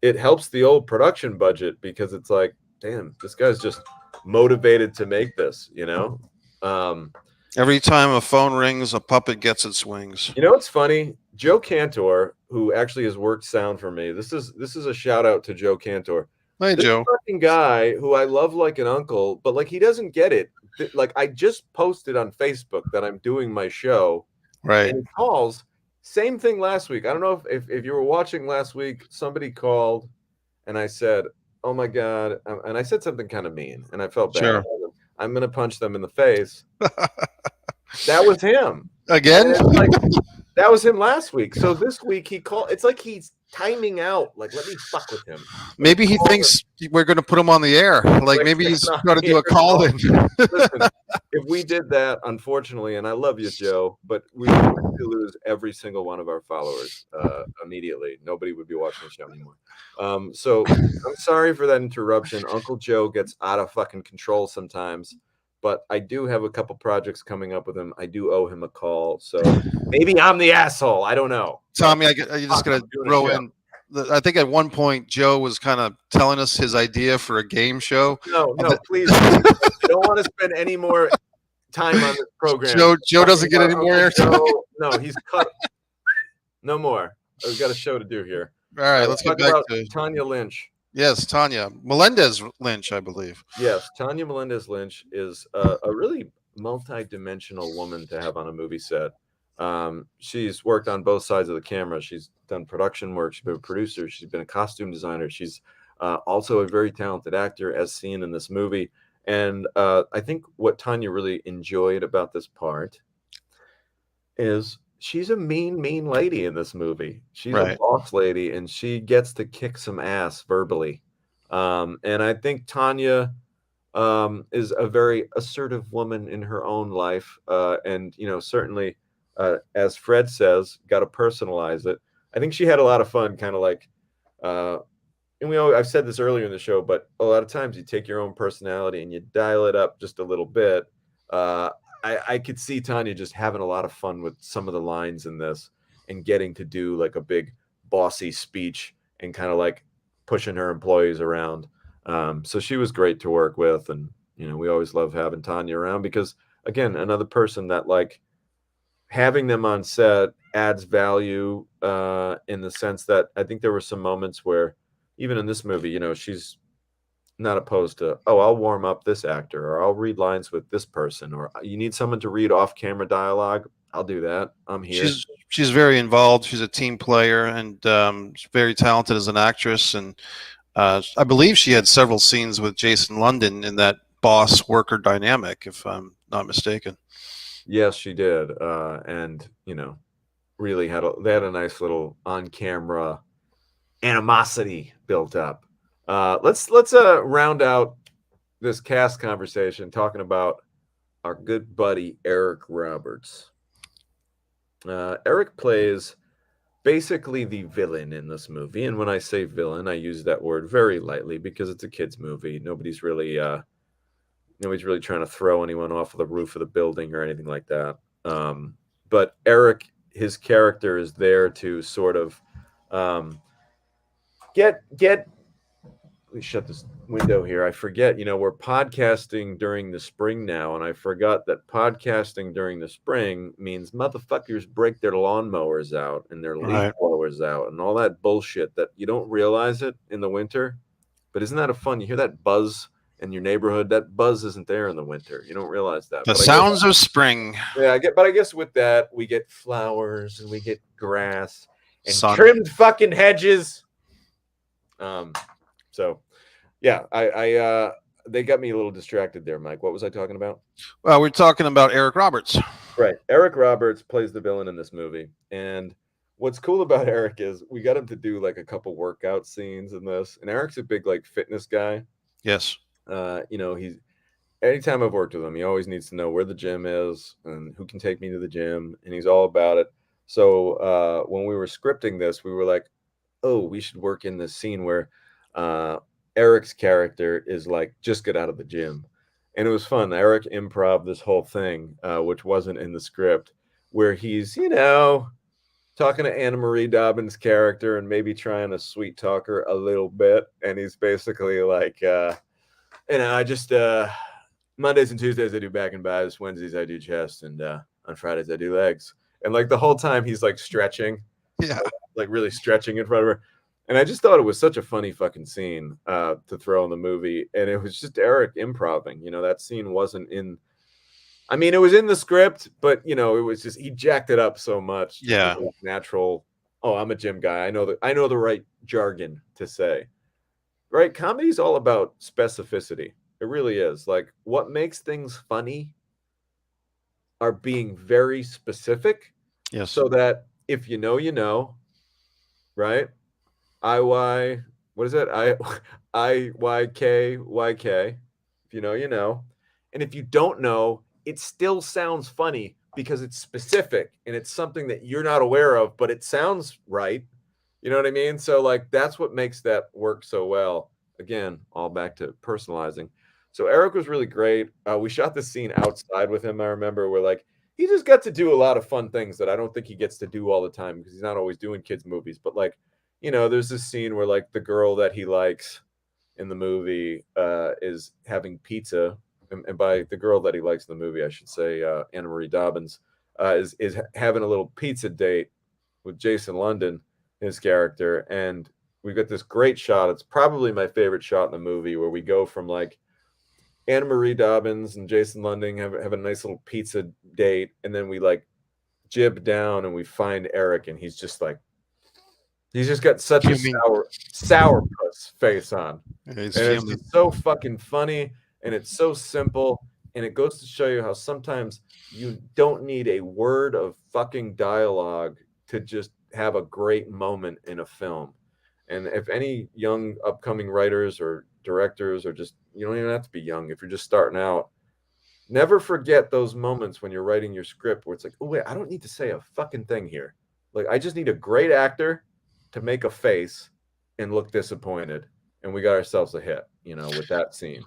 [SPEAKER 1] it helps the old production budget because it's like, damn, this guy's just motivated to make this,
[SPEAKER 2] Every time a phone rings, a puppet gets its wings.
[SPEAKER 1] It's funny. Joe Cantor, who actually has worked sound for me. This is a shout out to Joe Cantor.
[SPEAKER 2] Hey,
[SPEAKER 1] this
[SPEAKER 2] Joe.
[SPEAKER 1] Fucking guy who I love like an uncle, but like he doesn't get it. Like I just posted on Facebook that I'm doing my show.
[SPEAKER 2] Right.
[SPEAKER 1] And he calls. Same thing last week. I don't know if you were watching last week, somebody called and I said, oh my God. And I said something kind of mean and I felt bad.
[SPEAKER 2] Sure.
[SPEAKER 1] I'm going to punch them in the face. That was him.
[SPEAKER 2] Again?
[SPEAKER 1] That was him last week. So this week he called. It's like he's timing out. Like, let me fuck with him.
[SPEAKER 2] Maybe he thinks we're going to put him on the air. Like maybe he's going to do a call in.
[SPEAKER 1] Listen, if we did that, unfortunately, and I love you, Joe, but we would lose every single one of our followers immediately. Nobody would be watching the show anymore. So I'm sorry for that interruption. Uncle Joe gets out of fucking control sometimes. But I do have a couple projects coming up with him. I do owe him a call. So maybe I'm the asshole. I don't know.
[SPEAKER 2] Tommy, you're just going to throw in. I think at one point, Joe was kind of telling us his idea for a game show.
[SPEAKER 1] No, please. I don't want to spend any more time on this program.
[SPEAKER 2] Joe doesn't get any more airtime.
[SPEAKER 1] No, he's cut. No more. We've got a show to do here.
[SPEAKER 2] All right, let's get back to
[SPEAKER 1] Tanya Lynch.
[SPEAKER 2] Yes, Tanya Melendez Lynch, I believe.
[SPEAKER 1] Yes, Tanya Melendez Lynch is a really multi-dimensional woman to have on a movie set. She's worked on both sides of the camera. She's done production work. She's been a producer. She's been a costume designer. She's Also a very talented actor, as seen in this movie. And I think what Tanya really enjoyed about this part is she's a mean lady in this movie. She's a
[SPEAKER 2] Right.
[SPEAKER 1] boss lady, and she gets to kick some ass verbally. And I think Tanya is a very assertive woman in her own life. And, certainly, as Fred says, got to personalize it. I think she had a lot of fun, kind of like, uh, and I've said this earlier in the show, but a lot of times you take your own personality and you dial it up just a little bit. Uh, I could see Tanya just having a lot of fun with some of the lines in this and getting to do like a big bossy speech and kind of like pushing her employees around. So she was great to work with. And, we always love having Tanya around because, again, another person that like having them on set adds value in the sense that I think there were some moments where even in this movie, she's not opposed to, oh, I'll warm up this actor or I'll read lines with this person or you need someone to read off camera dialogue. I'll do that. I'm here.
[SPEAKER 2] She's very involved. She's a team player and she's very talented as an actress. And I believe she had several scenes with Jason London in that boss worker dynamic, if I'm not mistaken.
[SPEAKER 1] Yes, she did. And, really they had a nice little on camera animosity built up. Let's round out this cast conversation talking about our good buddy Eric Roberts. Eric plays basically the villain in this movie, and when I say villain, I use that word very lightly because it's a kids' movie. Nobody's really trying to throw anyone off of the roof of the building or anything like that. But Eric, his character is there to sort of get let me shut this window here. I forget, we're podcasting during the spring now, and I forgot that podcasting during the spring means motherfuckers break their lawnmowers out and their leaf blowers out and all that bullshit that you don't realize it in the winter. But isn't that a fun? You hear that buzz in your neighborhood? That buzz isn't there in the winter. You don't realize that.
[SPEAKER 2] The sounds of spring.
[SPEAKER 1] Yeah, I guess with that we get flowers and we get grass and
[SPEAKER 2] Sun.
[SPEAKER 1] trimmed fucking hedges. So, yeah, I they got me a little distracted there, Mike. What was I talking about?
[SPEAKER 2] Well, we're talking about Eric Roberts.
[SPEAKER 1] Right. Eric Roberts plays the villain in this movie. And what's cool about Eric is we got him to do like a couple workout scenes in this. And Eric's a big like fitness guy.
[SPEAKER 2] Yes.
[SPEAKER 1] He's anytime I've worked with him, he always needs to know where the gym is and who can take me to the gym. And he's all about it. So when we were scripting this, we were like, oh, we should work in this scene where Eric's character is like, just get out of the gym. And it was fun. Eric improv this whole thing, which wasn't in the script, where he's, talking to Anna Marie Dobbins' character and maybe trying to sweet talk her a little bit. And he's basically like, I just, Mondays and Tuesdays I do back and buys, Wednesdays I do chest, and on Fridays I do legs. And like the whole time he's like stretching.
[SPEAKER 2] Yeah.
[SPEAKER 1] Like really stretching in front of her. And I just thought it was such a funny fucking scene to throw in the movie. And it was just Eric improving. That scene wasn't in. I mean, it was in the script, but, it was just he jacked it up so much.
[SPEAKER 2] Yeah.
[SPEAKER 1] Natural. Oh, I'm a gym guy. I know the right jargon to say. Right? Comedy is all about specificity. It really is. Like what makes things funny are being very specific.
[SPEAKER 2] Yes.
[SPEAKER 1] So that if you know, right? What is it? IYK. If you know. And if you don't know, it still sounds funny because it's specific and it's something that you're not aware of, but it sounds right. You know what I mean? So like that's what makes that work so well. Again, all back to personalizing. So Eric was really great. We shot this scene outside with him. I remember we're like, he just got to do a lot of fun things that I don't think he gets to do all the time because he's not always doing kids movies, but like, there's this scene where like the girl that he likes in the movie is having pizza. And by the girl that he likes in the movie, I should say Anna Marie Dobbins is having a little pizza date with Jason London, his character. And we've got this great shot. It's probably my favorite shot in the movie where we go from like Anna Marie Dobbins and Jason London have a nice little pizza date. And then we like jib down and we find Eric and he's just like He's just got such a
[SPEAKER 2] Fuming.
[SPEAKER 1] sourpuss face on,
[SPEAKER 2] He's
[SPEAKER 1] and it's
[SPEAKER 2] fuming.
[SPEAKER 1] just so fucking funny, and it's so simple, and it goes to show you how sometimes you don't need a word of fucking dialogue to just have a great moment in a film. And if any young upcoming writers or directors, or just, you don't even have to be young, if you're just starting out, never forget those moments when you're writing your script where it's like, oh wait, I don't need to say a fucking thing here. Like, I just need a great actor to make a face and look disappointed, and we got ourselves a hit, with that scene.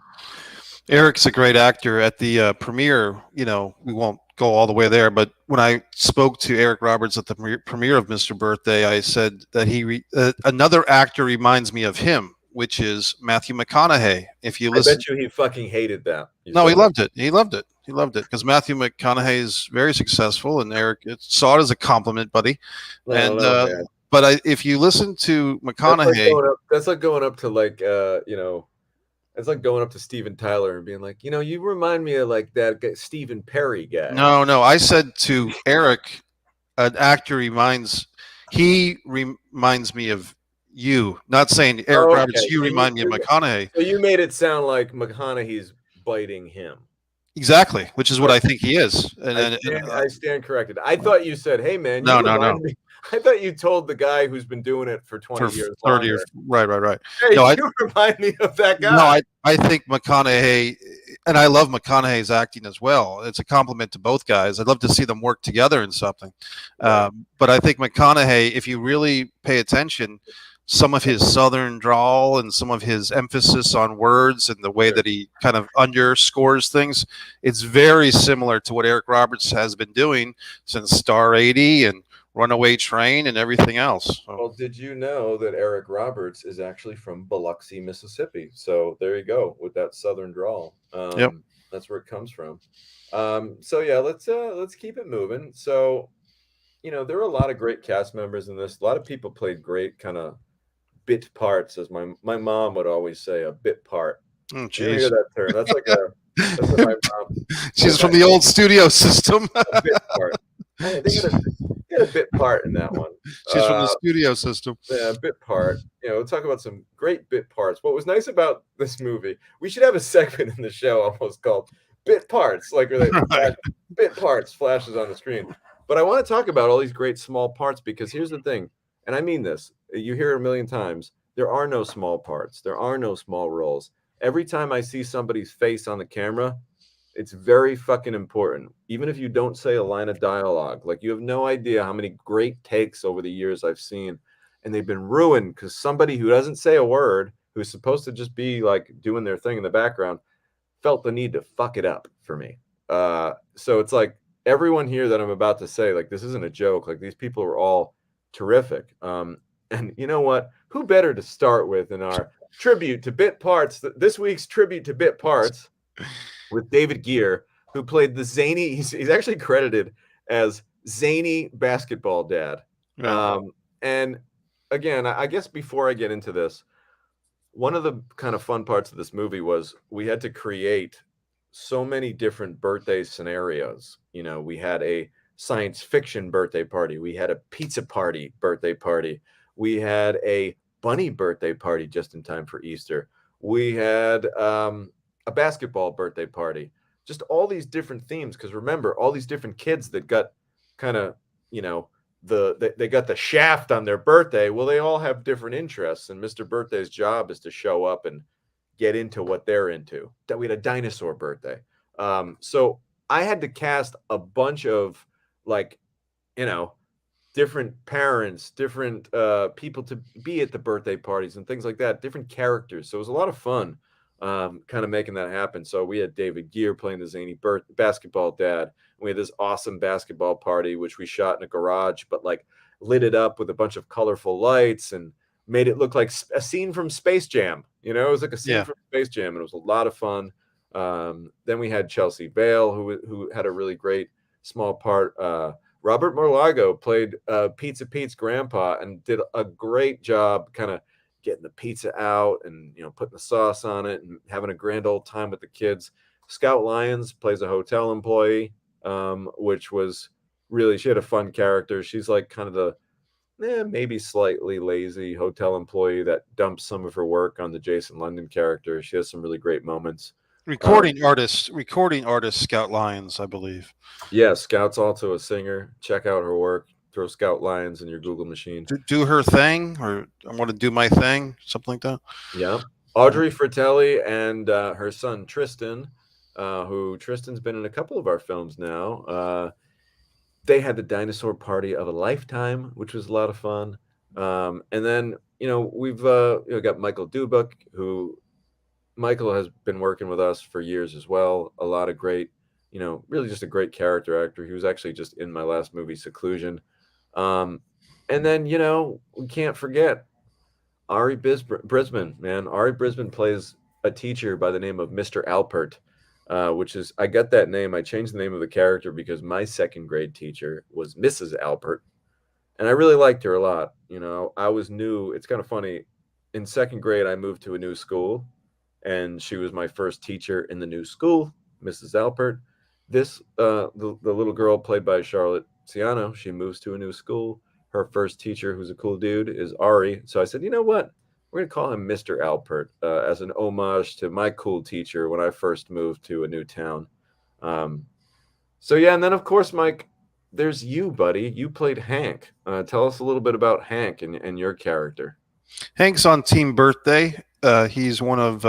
[SPEAKER 2] Eric's a great actor. At the premiere, we won't go all the way there, but when I spoke to Eric Roberts at the premiere of Mr. Birthday, I said that another actor reminds me of him, which is Matthew McConaughey. If you
[SPEAKER 1] I
[SPEAKER 2] listen,
[SPEAKER 1] bet you he fucking hated that.
[SPEAKER 2] no, he loved it. He loved it. He loved it because Matthew McConaughey is very successful, and Eric saw it as a compliment, buddy. And
[SPEAKER 1] man.
[SPEAKER 2] but if you listen to McConaughey,
[SPEAKER 1] that's like going up to like it's like going up to Steven Tyler and being like, you remind me of like that guy, Stephen Perry guy.
[SPEAKER 2] No, I said to Eric, an actor reminds me of you. Not saying Eric Roberts, you remind me of McConaughey.
[SPEAKER 1] So you made it sound like McConaughey's biting him.
[SPEAKER 2] Exactly, which is what I think he is.
[SPEAKER 1] I stand corrected. I thought you said, "Hey, man,
[SPEAKER 2] no.
[SPEAKER 1] I thought you told the guy who's been doing it for 20 years.
[SPEAKER 2] 30 years. Right.
[SPEAKER 1] Hey, you remind me of that guy.
[SPEAKER 2] No, I think McConaughey, and I love McConaughey's acting as well. It's a compliment to both guys. I'd love to see them work together in something. But I think McConaughey, if you really pay attention, some of his southern drawl and some of his emphasis on words and the way that he kind of underscores things, it's very similar to what Eric Roberts has been doing since Star 80 and Runaway Train and everything else.
[SPEAKER 1] Well, did you know that Eric Roberts is actually from Biloxi, Mississippi? So there you go with that southern drawl.
[SPEAKER 2] Yep.
[SPEAKER 1] That's where it comes from. So yeah, let's keep it moving. So, there were a lot of great cast members in this. A lot of people played great kind of bit parts, as my mom would always say, a bit part.
[SPEAKER 2] Oh,
[SPEAKER 1] you hear that term? That's like that's what my mom.
[SPEAKER 2] She's from the old studio system.
[SPEAKER 1] A bit part. They got a bit part in that one.
[SPEAKER 2] She's from the studio system.
[SPEAKER 1] Yeah, bit part. We'll talk about some great bit parts. What was nice about this movie, we should have a segment in the show almost called Bit Parts, like bit parts flashes on the screen. But I want to talk about all these great small parts, because here's the thing, and I mean this, you hear it a million times, there are no small parts. There are no small roles. Every time I see somebody's face on the camera, it's very fucking important. Even if you don't say a line of dialogue, like, you have no idea how many great takes over the years I've seen, and they've been ruined because somebody who doesn't say a word, who's supposed to just be like doing their thing in the background, felt the need to fuck it up for me. So it's like everyone here that I'm about to say, like, this isn't a joke. Like, these people are all terrific. And you know what? Who better to start with in our tribute to bit parts? This week's tribute to bit parts with David Gere, who played the zany. He's actually credited as zany basketball dad.
[SPEAKER 2] Yeah.
[SPEAKER 1] And again, I guess before I get into this, one of the kind of fun parts of this movie was we had to create so many different birthday scenarios. We had a science fiction birthday party. We had a pizza party birthday party. We had a bunny birthday party just in time for Easter. We had a basketball birthday party. Just all these different themes, because remember, all these different kids that got kind of, they got the shaft on their birthday. Well, they all have different interests, and Mr. Birthday's job is to show up and get into what they're into. That we had a dinosaur birthday. So I had to cast a bunch of, like, different parents, different people to be at the birthday parties and things like that, different characters. So it was a lot of fun kind of making that happen. So we had David Gere playing the zany basketball dad. We had this awesome basketball party, which we shot in a garage, but like lit it up with a bunch of colorful lights and made it look like a scene from Space Jam. It was like a scene from Space Jam, and it was a lot of fun. Then we had Chelsea Bale, who had a really great small part. Robert Morlago played Pizza Pete's grandpa and did a great job kind of getting the pizza out and, putting the sauce on it and having a grand old time with the kids. Scout Lyons plays a hotel employee, which was really, she had a fun character. She's like kind of maybe slightly lazy hotel employee that dumps some of her work on the Jason London character. She has some really great moments. Um,
[SPEAKER 2] Recording artist Scout Lyons, I believe.
[SPEAKER 1] yeah, Scout's also a singer. Check out her work. Throw Scout Lyons in your Google machine.
[SPEAKER 2] Do her thing, or I want to do my thing, something like that.
[SPEAKER 1] Yeah. Audrey Fratelli and her son Tristan, who Tristan's been in a couple of our films now. They had the dinosaur party of a lifetime, which was a lot of fun. And then, we've got Michael Dubuk, who Michael has been working with us for years as well. A lot of great, really just a great character actor. He was actually just in my last movie, Seclusion. And then, we can't forget Ari Brisbane, man. Ari Brisbane plays a teacher by the name of Mr. Alpert, which is, I got that name. I changed the name of the character because my second grade teacher was Mrs. Alpert, and I really liked her a lot. I was new. It's kind of funny. In second grade, I moved to a new school, and she was my first teacher in the new school, Mrs. Alpert. The little girl played by Charlotte Ciano, she moves to a new school. Her first teacher, who's a cool dude, is Ari. So I said, you know what? We're going to call him Mr. Alpert as an homage to my cool teacher when I first moved to a new town. So, yeah. And then, of course, Mike, there's you, buddy. You played Hank. Tell us a little bit about Hank and your character.
[SPEAKER 2] Hank's on Team Birthday. He's one of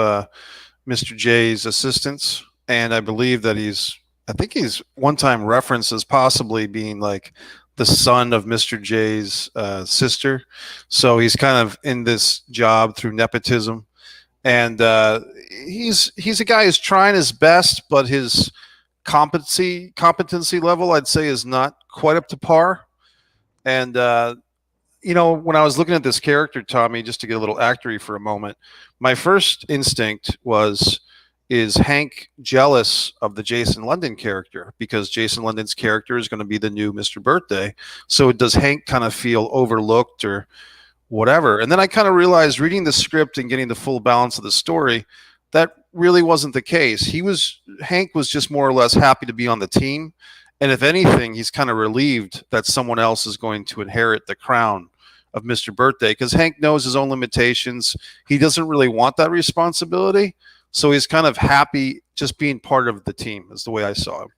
[SPEAKER 2] Mr. J's assistants, and I believe that I think he's one time referenced as possibly being like the son of Mr. J's sister. So he's kind of in this job through nepotism, and he's a guy who's trying his best, but his competency level, I'd say, is not quite up to par. And when I was looking at this character, Tommy, just to get a little actory for a moment, my first instinct was, is Hank jealous of the Jason London character? Because Jason London's character is going to be the new Mr. Birthday. So does Hank kind of feel overlooked or whatever? And then I kind of realized, reading the script and getting the full balance of the story, that really wasn't the case. Hank was just more or less happy to be on the team. And if anything, he's kind of relieved that someone else is going to inherit the crown of Mr. Birthday, because Hank knows his own limitations. He doesn't really want that responsibility. So he's kind of happy just being part of the team, is the way I saw him.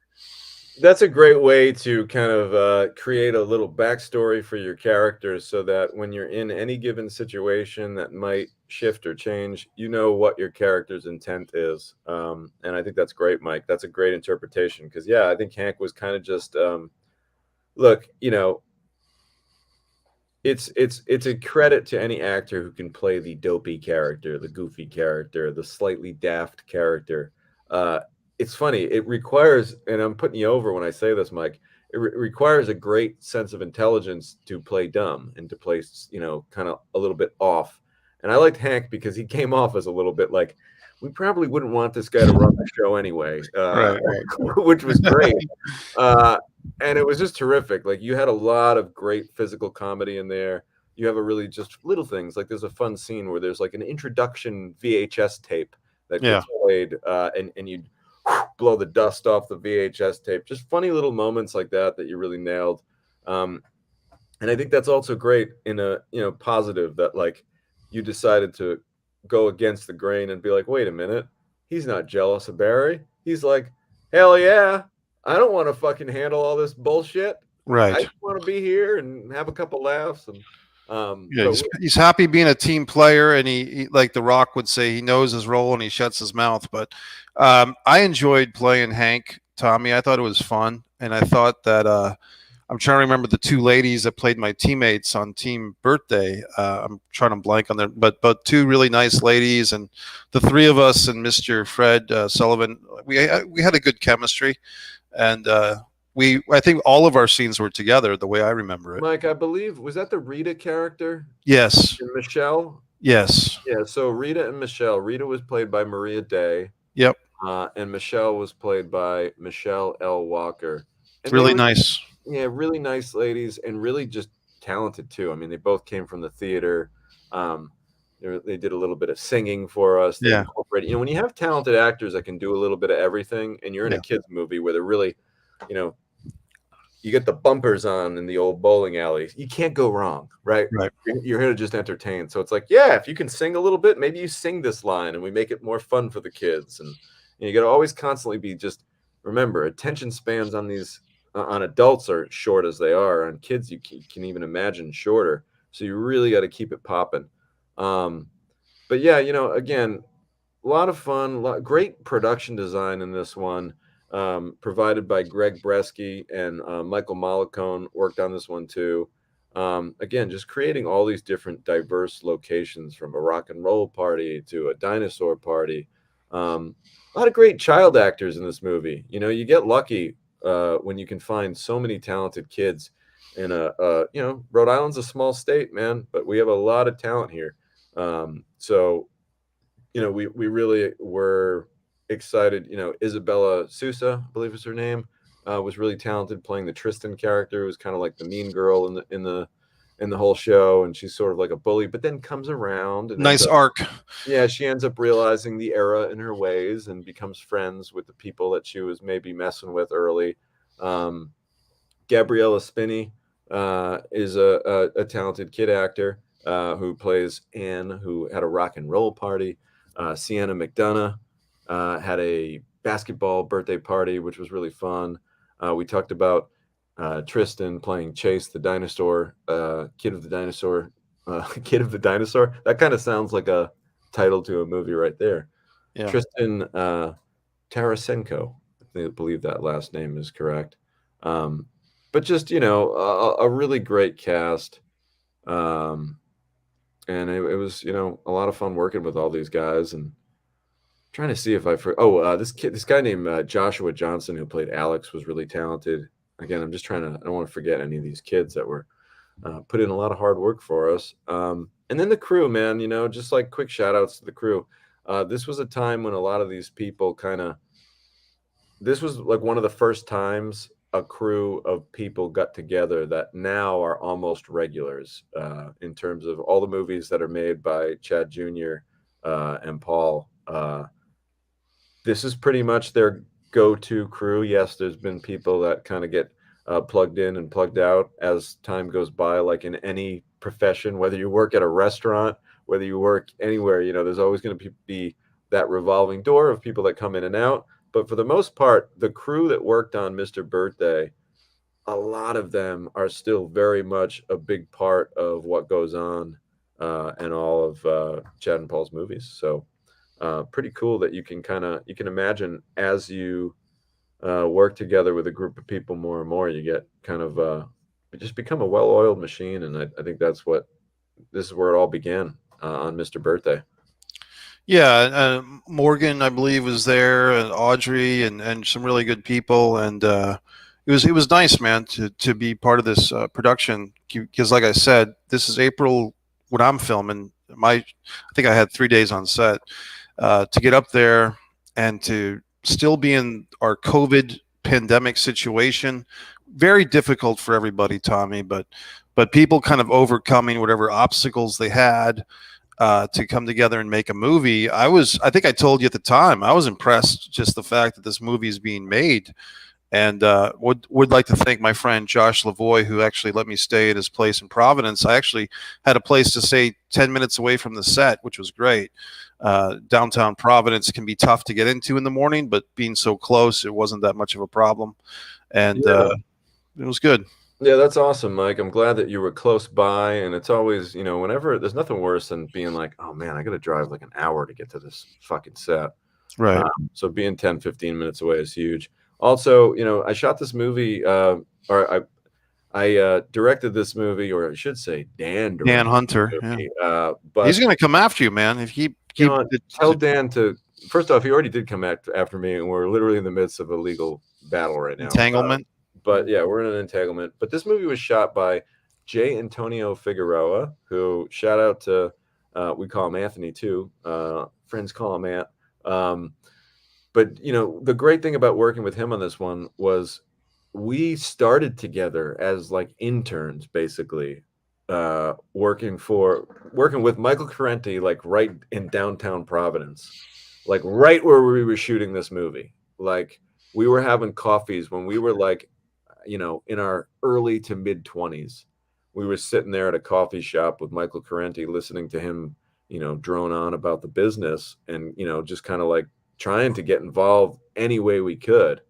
[SPEAKER 1] That's a great way to kind of create a little backstory for your characters so that when you're in any given situation that might shift or change, you know what your character's intent is. And I think that's great, Mike. That's a great interpretation because, yeah, I think Hank was kind of just, look, it's a credit to any actor who can play the dopey character, the goofy character, the slightly daft character. It's funny. It requires, and I'm putting you over when I say this, Mike, it requires a great sense of intelligence to play dumb and to play, kind of a little bit off. And I liked Hank because he came off as a little bit like, we probably wouldn't want this guy to run the show anyway,
[SPEAKER 2] Right.
[SPEAKER 1] which was great. And it was just terrific. Like, you had a lot of great physical comedy in there. You have a really just little things. Like, there's a fun scene where there's like an introduction VHS tape that gets played, and you blow the dust off the VHS tape. Just funny little moments like that you really nailed. And I think that's also great in a, positive, that like you decided to go against the grain and be like, wait a minute, he's not jealous of Barry. He's like, hell yeah, I don't want to fucking handle all this bullshit.
[SPEAKER 2] Right.
[SPEAKER 1] I just want to be here and have a couple laughs. And
[SPEAKER 2] he's happy being a team player, and he, like The Rock would say, he knows his role and he shuts his mouth. But I enjoyed playing Hank, Tommy. I thought it was fun, and I thought that I'm trying to remember the two ladies that played my teammates on Team Birthday. I'm trying to blank on them, but two really nice ladies, and the three of us and Mr. Fred Sullivan, we had a good chemistry, and I think all of our scenes were together the way I remember it.
[SPEAKER 1] Mike, I believe, was that the Rita character?
[SPEAKER 2] Yes.
[SPEAKER 1] And Michelle?
[SPEAKER 2] Yes.
[SPEAKER 1] Yeah, so Rita and Michelle. Rita was played by Maria Day.
[SPEAKER 2] Yep.
[SPEAKER 1] And Michelle was played by Michelle L. Walker. And
[SPEAKER 2] really nice.
[SPEAKER 1] Yeah, really nice ladies, and really just talented too. I mean, they both came from the theater. They did a little bit of singing for us. They incorporated, when you have talented actors that can do a little bit of everything, and you're in a kids movie where they're really, you get the bumpers on in the old bowling alley. You can't go wrong, right?
[SPEAKER 2] Right.
[SPEAKER 1] You're here to just entertain. So it's like, yeah, if you can sing a little bit, maybe you sing this line and we make it more fun for the kids. And you got to always constantly be just remember attention spans on these on adults are short as they are. On kids, you can even imagine shorter. So you really got to keep it popping. But yeah, again, a lot of fun, great production design in this one, provided by Greg Bresky and Michael Mollicone worked on this one too. Again, just creating all these different diverse locations from a rock and roll party to a dinosaur party. A lot of great child actors in this movie. You get lucky when you can find so many talented kids in Rhode Island's a small state, man, but we have a lot of talent here. So we really were excited. Isabella Sousa, I believe is her name, was really talented playing the Tristan character. It was kind of like the mean girl in the whole show, and she's sort of like a bully, but then comes around and
[SPEAKER 2] Nice arc.
[SPEAKER 1] yeah, she ends up realizing the error in her ways and becomes friends with the people that she was maybe messing with early. Gabriella Spinney is a talented kid actor who plays Anne, who had a rock and roll party. Sienna McDonough had a basketball birthday party, which was really fun. We talked about Tristan playing Chase the dinosaur, kid of the dinosaur, kid of the dinosaur. That kind of sounds like a title to a movie right there.
[SPEAKER 2] Yeah.
[SPEAKER 1] Tristan Tarasenko, I believe that last name is correct. But just a really great cast. And it was a lot of fun working with all these guys and trying to see if this guy named Joshua Johnson who played Alex was really talented. Again, I don't want to forget any of these kids that were put in a lot of hard work for us. And then the crew, man, just like quick shout outs to the crew. This was a time when a lot of these people this was like one of the first times a crew of people got together that now are almost regulars in terms of all the movies that are made by Chad Jr. And Paul. This is pretty much their go-to crew. Yes, there's been people that kind of get plugged in and plugged out as time goes by, like in any profession, whether you work at a restaurant, whether you work anywhere, there's always going to be that revolving door of people that come in and out. But for the most part, the crew that worked on Mr. Birthday, a lot of them are still very much a big part of what goes on in all of Chad and Paul's movies. So pretty cool that you can imagine as you work together with a group of people more and more, you get kind of you just become a well-oiled machine. And I think this is where it all began on Mr. Birthday.
[SPEAKER 2] Yeah, Morgan, I believe, was there, and Audrey, and some really good people, and it was nice, man, to be part of this production. Because, like I said, this is April when I'm filming. I think I had 3 days on set to get up there and to still be in our COVID pandemic situation. Very difficult for everybody, Tommy, but people kind of overcoming whatever obstacles they had. To come together and make a movie. I think I told you at the time, I was impressed just the fact that this movie is being made. And would like to thank my friend Josh Lavoie, who actually let me stay at his place in Providence. I actually had a place to stay 10 minutes away from the set, which was great. Downtown Providence can be tough to get into in the morning, but being so close, it wasn't that much of a problem. And it was good.
[SPEAKER 1] Yeah, that's awesome, Mike. I'm glad that you were close by. And it's always, whenever there's nothing worse than being like, oh man, I got to drive like an hour to get to this fucking set.
[SPEAKER 2] Right.
[SPEAKER 1] So being 10, 15 minutes away is huge. Also, I shot this movie, or I directed this movie, or I should say Dan
[SPEAKER 2] Hunter.
[SPEAKER 1] Yeah. But
[SPEAKER 2] he's going to come after you, man. If he
[SPEAKER 1] tell Dan to, first off, he already did come after me, and we're literally in the midst of a legal battle right now.
[SPEAKER 2] Entanglement.
[SPEAKER 1] But yeah, we're in an entanglement. But this movie was shot by J. Antonio Figueroa, who shout out to, we call him Anthony too. Friends call him Ant. But the great thing about working with him on this one was we started together as like interns, basically, working with Michael Carenti, like right in downtown Providence, like right where we were shooting this movie. Like we were having coffees when we were like, in our early to mid 20s. We were sitting there at a coffee shop with Michael Carenti, listening to him, drone on about the business and, just kind of like trying to get involved any way we could.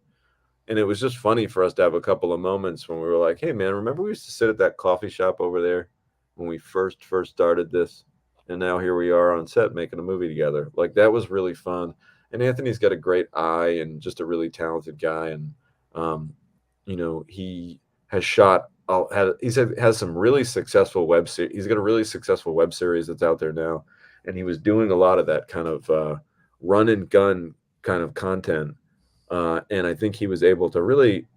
[SPEAKER 1] And it was just funny for us to have a couple of moments when we were like, hey, man, remember we used to sit at that coffee shop over there when we first started this? And now here we are on set making a movie together. Like, that was really fun. And Anthony's got a great eye and just a really talented guy. And, he has shot, has some really successful web series. He's got a really successful web series that's out there now. And he was doing a lot of that kind of run and gun kind of content. And I think he was able to really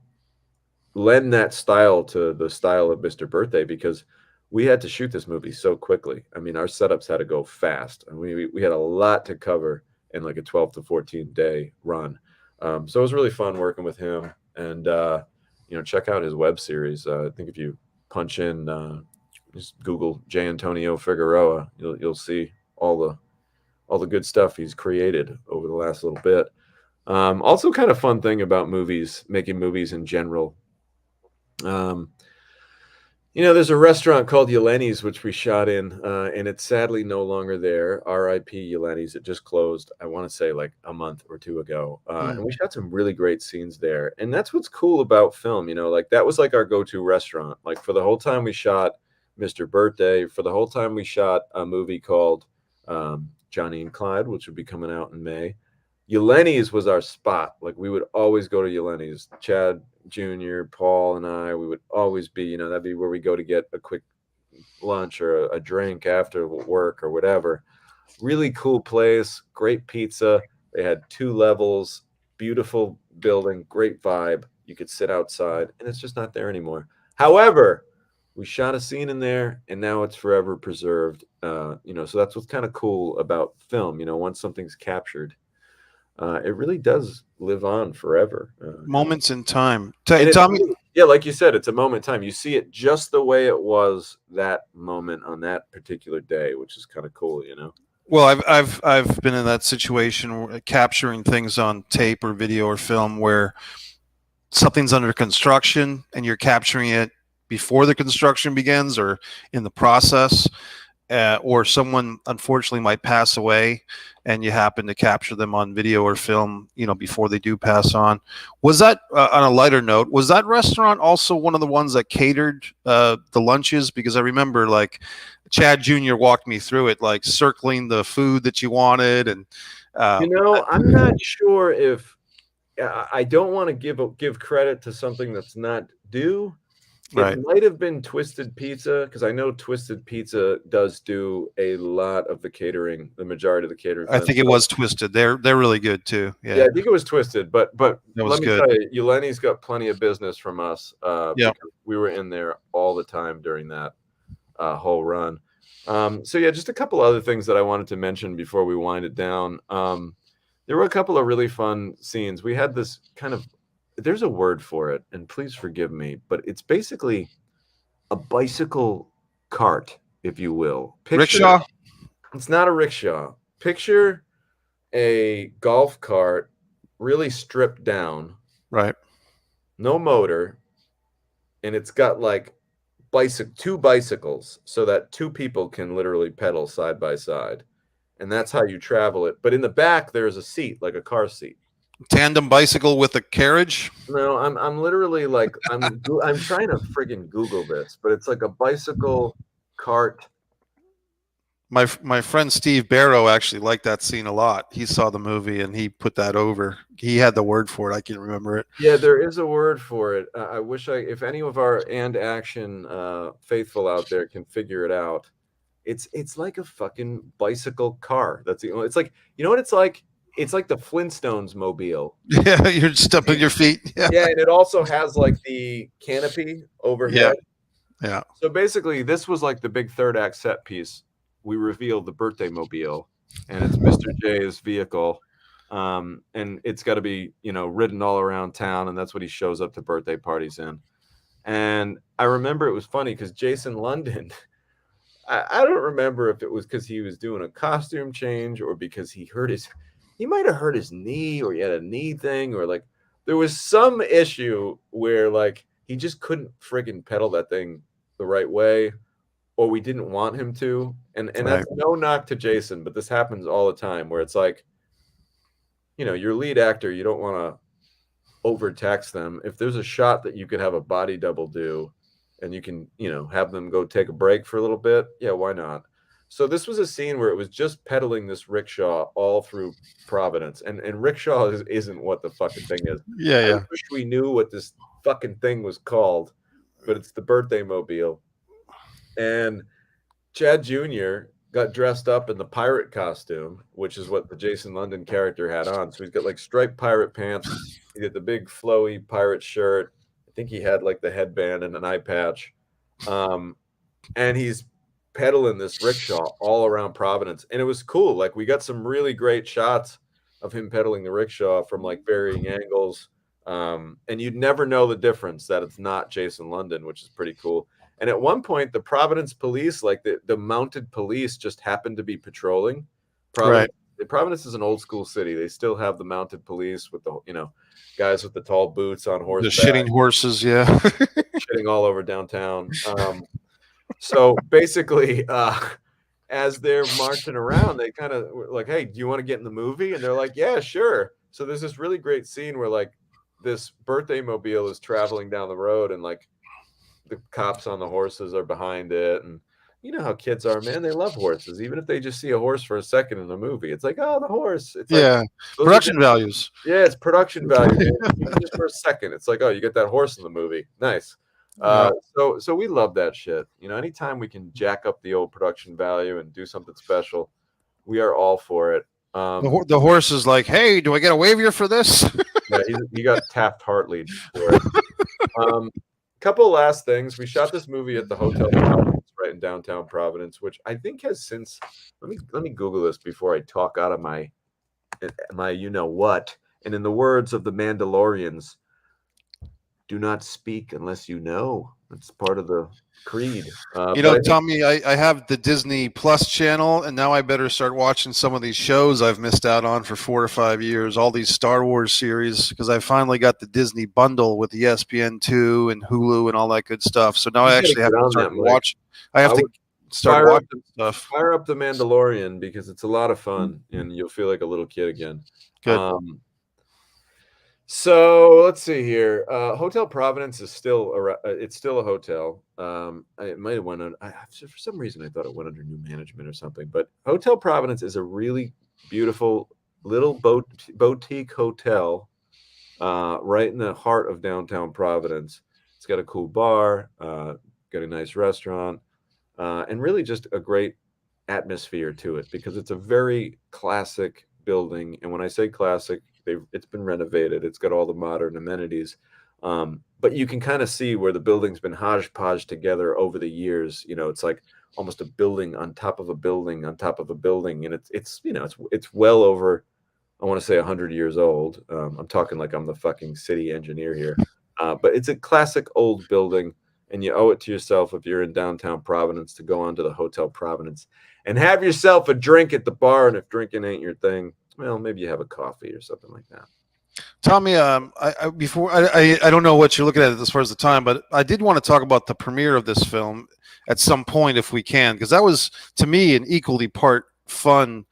[SPEAKER 1] lend that style to the style of Mr. Birthday, because we had to shoot this movie so quickly. I mean, our setups had to go fast, and we had a lot to cover in like a 12 to 14 day run. So it was really fun working with him. And check out his web series. I think if you punch in, just Google J. Antonio Figueroa, you'll see all the good stuff he's created over the last little bit. Also, kind of fun thing about making movies in general. There's a restaurant called Yeleni's, which we shot in, and it's sadly no longer there. R.I.P. Yeleni's. It just closed, I want to say, like a month or two ago. And we shot some really great scenes there. And that's what's cool about film, like that was like our go-to restaurant. Like, for the whole time we shot Mr. Birthday, for the whole time we shot a movie called Johnny and Clyde, which would be coming out in May. Yeleni's was our spot. Like, we would always go to Yeleni's. Chad Jr., Paul, and I, we would always be, that'd be where we go to get a quick lunch or a drink after work or whatever. Really cool place, great pizza. They had 2 levels, beautiful building, great vibe. You could sit outside, and it's just not there anymore. However, we shot a scene in there, and now it's forever preserved. So that's what's kind of cool about film. Once something's captured, it really does live on forever.
[SPEAKER 2] Moments in time.
[SPEAKER 1] Tommy, yeah, like you said, it's a moment in time. You see it just the way it was that moment on that particular day, which is kind of cool,
[SPEAKER 2] Well, I've been in that situation, capturing things on tape or video or film where something's under construction and you're capturing it before the construction begins or in the process. Or someone unfortunately might pass away and you happen to capture them on video or film, before they do pass on. Was that, on a lighter note, was that restaurant also one of the ones that catered the lunches? Because I remember, like, Chad Jr. walked me through it, like circling the food that you wanted. And
[SPEAKER 1] I'm not sure if I don't want to give credit to something that's not due.
[SPEAKER 2] Right.
[SPEAKER 1] It might have been Twisted Pizza, because I know Twisted Pizza does do a lot of the catering, the majority of the catering.
[SPEAKER 2] I think it was Twisted. They're really good too. Yeah,
[SPEAKER 1] I think it was Twisted, but
[SPEAKER 2] let me
[SPEAKER 1] tell you, Yeleni's got plenty of business from us.
[SPEAKER 2] Yeah,
[SPEAKER 1] we were in there all the time during that whole run. Just a couple other things that I wanted to mention before we wind it down. There were a couple of really fun scenes. We had this kind of, there's a word for it, and please forgive me, but it's basically a bicycle cart, if you will.
[SPEAKER 2] Rickshaw?
[SPEAKER 1] It's not a rickshaw. Picture a golf cart, really stripped down.
[SPEAKER 2] Right.
[SPEAKER 1] No motor. And it's got like 2 bicycles so that 2 people can literally pedal side by side. And that's how you travel it. But in the back, there's a seat, like a car seat.
[SPEAKER 2] Tandem bicycle with a carriage?
[SPEAKER 1] No, I'm literally like, I'm trying to friggin' Google this, but it's like a bicycle cart.
[SPEAKER 2] My friend Steve Barrow actually liked that scene a lot. He saw the movie and he put that over. He had the word for it. I can't remember it.
[SPEAKER 1] Yeah, there is a word for it. I wish if any of our Action faithful out there can figure it out. It's like a fucking bicycle car. It's like, you know what it's like? It's like the Flintstones mobile.
[SPEAKER 2] Yeah, you're stumping your feet. Yeah.
[SPEAKER 1] Yeah, and it also has like the canopy overhead.
[SPEAKER 2] Yeah.
[SPEAKER 1] So basically, this was like the big third act set piece. We revealed the birthday mobile, and it's Mr. J's vehicle. And it's got to be, ridden all around town, and that's what he shows up to birthday parties in. And I remember it was funny because Jason London, I don't remember if it was because he was doing a costume change or because he might have hurt his knee, or he had a knee thing, or like there was some issue where like he just couldn't friggin' pedal that thing the right way, or we didn't want him to. And
[SPEAKER 2] Right.
[SPEAKER 1] that's no knock to Jason, but this happens all the time where it's like, your lead actor, you don't want to overtax them. If there's a shot that you could have a body double do and you can, have them go take a break for a little bit, yeah, why not? So this was a scene where it was just pedaling this rickshaw all through Providence. And rickshaw isn't what the fucking thing is.
[SPEAKER 2] Yeah,
[SPEAKER 1] I
[SPEAKER 2] yeah.
[SPEAKER 1] wish we knew what this fucking thing was called, but it's the birthday mobile. And Chad Jr. got dressed up in the pirate costume, which is what the Jason London character had on. So he's got like striped pirate pants. He got the big flowy pirate shirt. I think he had like the headband and an eye patch. And he's pedaling this rickshaw all around Providence. And it was cool. Like we got some really great shots of him pedaling the rickshaw from like varying angles. And you'd never know the difference that it's not Jason London, which is pretty cool. And at one point, the Providence police, like the mounted police, just happened to be patrolling. Providence, Providence is an old school city. They still have the mounted police with the, guys with the tall boots on horseback.
[SPEAKER 2] The shitting horses, yeah.
[SPEAKER 1] Shitting all over downtown. So basically, as they're marching around, they kind of were like, hey, do you want to get in the movie? And they're like, yeah, sure. So there's this really great scene where like this birthday mobile is traveling down the road and like the cops on the horses are behind it. And you know how kids are, man. They love horses. Even if they just see a horse for a second in a movie, it's like, oh, the horse. It's like
[SPEAKER 2] production values.
[SPEAKER 1] Yeah, it's production value, man. Even just for a second. It's like, oh, you get that horse in the movie. Nice. So we love that shit. Anytime we can jack up the old production value and do something special, we are all for it.
[SPEAKER 2] The horse is like, hey, do I get a waiver for this?
[SPEAKER 1] Yeah, he got Taft-Hartley for it. Couple last things. We shot this movie at the Hotel Providence, right in downtown Providence, which I think has since. Let me Google this before I talk out of my what. And in the words of the Mandalorians, do not speak unless you know. It's part of the creed.
[SPEAKER 2] Tommy, I have the Disney Plus channel, and now I better start watching some of these shows I've missed out on for 4 or 5 years, all these Star Wars series, because I finally got the Disney bundle with ESPN2 and Hulu and all that good stuff. So now I actually have to start watching. I have to start watching stuff.
[SPEAKER 1] Fire up the Mandalorian because it's a lot of fun, and you'll feel like a little kid again.
[SPEAKER 2] Good.
[SPEAKER 1] So let's see here. Hotel Providence is still it's still a hotel. It might have went on. For some reason, I thought it went under new management or something. But Hotel Providence is a really beautiful little boutique hotel, right in the heart of downtown Providence. It's got a cool bar, got a nice restaurant, and really just a great atmosphere to it because it's a very classic building. And when I say classic, it's been renovated. It's got all the modern amenities. But you can kind of see where the building's been hodgepodge together over the years. It's like almost a building on top of a building on top of a building. And it's well over, I want to say 100 years old. I'm talking like I'm the fucking city engineer here. But it's a classic old building, and you owe it to yourself if you're in downtown Providence to go onto the Hotel Providence and have yourself a drink at the bar. And if drinking ain't your thing, well, maybe you have a coffee or something like that.
[SPEAKER 2] Tommy, I don't know what you're looking at as far as the time, but I did want to talk about the premiere of this film at some point if we can, because that was, to me, an equally fun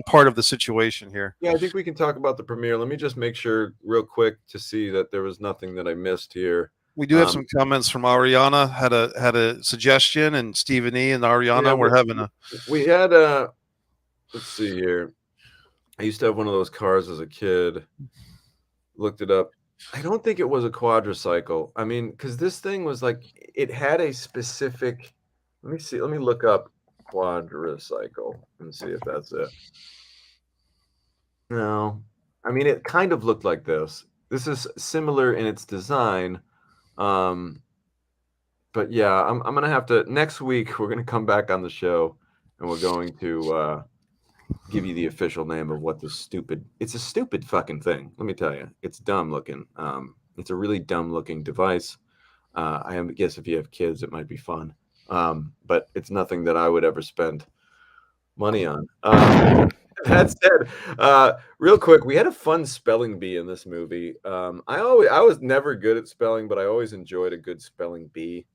[SPEAKER 2] part of the situation here.
[SPEAKER 1] Yeah, I think we can talk about the premiere. Let me just make sure real quick to see that there was nothing that I missed here.
[SPEAKER 2] We do have some comments from Ariana, had a suggestion, and Stephen E. and Ariana
[SPEAKER 1] We had let's see here. I used to have one of those cars as a kid. Looked it up. I don't think it was a quadricycle. I mean, because this thing was like, it had a specific. Let me see. Let me look up quadricycle and see if that's it. No. I mean, it kind of looked like this. This is similar in its design. But yeah, I'm going to have to. Next week, we're going to come back on the show and we're going to. Give you the official name of what it's a stupid fucking thing. Let me tell you, it's dumb looking. It's a really dumb looking device. I guess if you have kids, it might be fun. But it's nothing that I would ever spend money on. That said, real quick, we had a fun spelling bee in this movie. I was never good at spelling, but I always enjoyed a good spelling bee.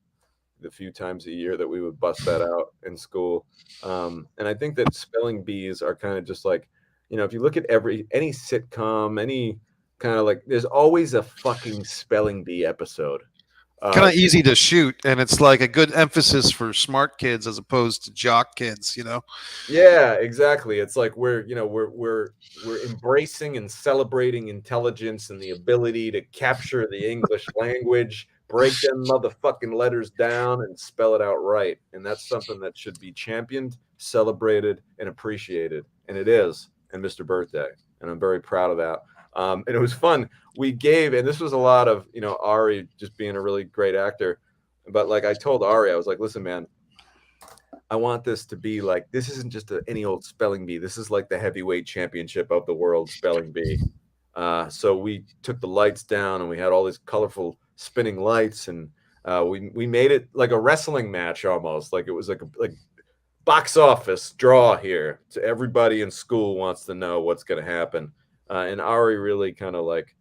[SPEAKER 1] The few times a year that we would bust that out in school, and I think that spelling bees are kind of just like, if you look at any sitcom, any kind of like, there's always a fucking spelling bee episode.
[SPEAKER 2] Kind of easy to shoot, and it's like a good emphasis for smart kids as opposed to jock kids.
[SPEAKER 1] Yeah, exactly. It's like we're embracing and celebrating intelligence and the ability to capture the English language, break them motherfucking letters down and spell it out right. And that's something that should be championed, celebrated, and appreciated. And it is in Mr. Birthday. And I'm very proud of that. And it was fun. And this was a lot of, Ari just being a really great actor. But like I told Ari, I was like, listen, man, I want this to be like, this isn't just any old spelling bee. This is like the heavyweight championship of the world spelling bee. So we took the lights down and we had all these colorful spinning lights, and we made it like a wrestling match almost. Like it was like box office draw here. So everybody in school wants to know what's going to happen. And Ari really kind of like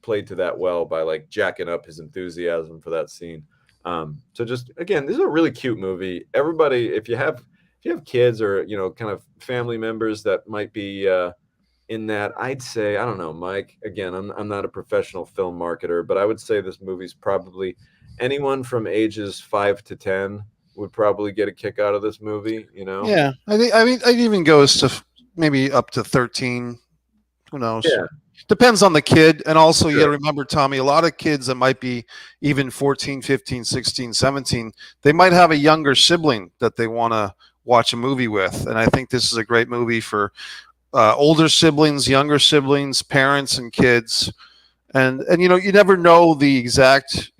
[SPEAKER 1] played to that well by like jacking up his enthusiasm for that scene. So just again, this is a really cute movie. Everybody, if you have kids or kind of family members that might be in that, I'd say, I don't know, Mike. Again, I'm not a professional film marketer, but I would say this movie's probably anyone from ages 5 to 10 would probably get a kick out of this movie.
[SPEAKER 2] Yeah, I mean, it even goes to maybe up to 13. Who knows?
[SPEAKER 1] Yeah.
[SPEAKER 2] Depends on the kid. And also, you got to
[SPEAKER 1] Sure.
[SPEAKER 2] remember, Tommy, a lot of kids that might be even 14, 15, 16, 17, they might have a younger sibling that they want to watch a movie with. And I think this is a great movie for older siblings, younger siblings, parents, and kids. And you never know the exact,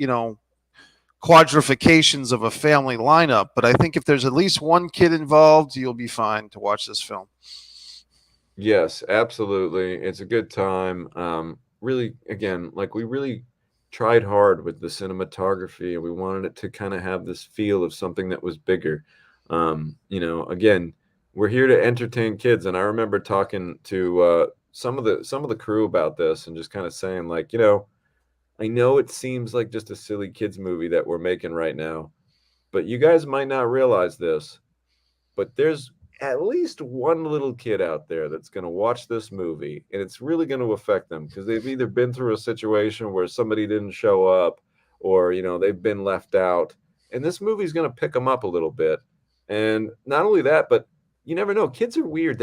[SPEAKER 2] quadrifications of a family lineup. But I think if there's at least one kid involved, you'll be fine to watch this film.
[SPEAKER 1] Yes, absolutely. It's a good time. Really, again, like we really tried hard with the cinematography, and we wanted it to kind of have this feel of something that was bigger. Again, we're here to entertain kids, and I remember talking to some of the crew about this, and just kind of saying like, I know it seems like just a silly kids movie that we're making right now, but you guys might not realize this, but there's at least one little kid out there that's going to watch this movie, and it's really going to affect them because they've either been through a situation where somebody didn't show up, or they've been left out, and this movie's going to pick them up a little bit. And not only that, but you never know, kids are weird.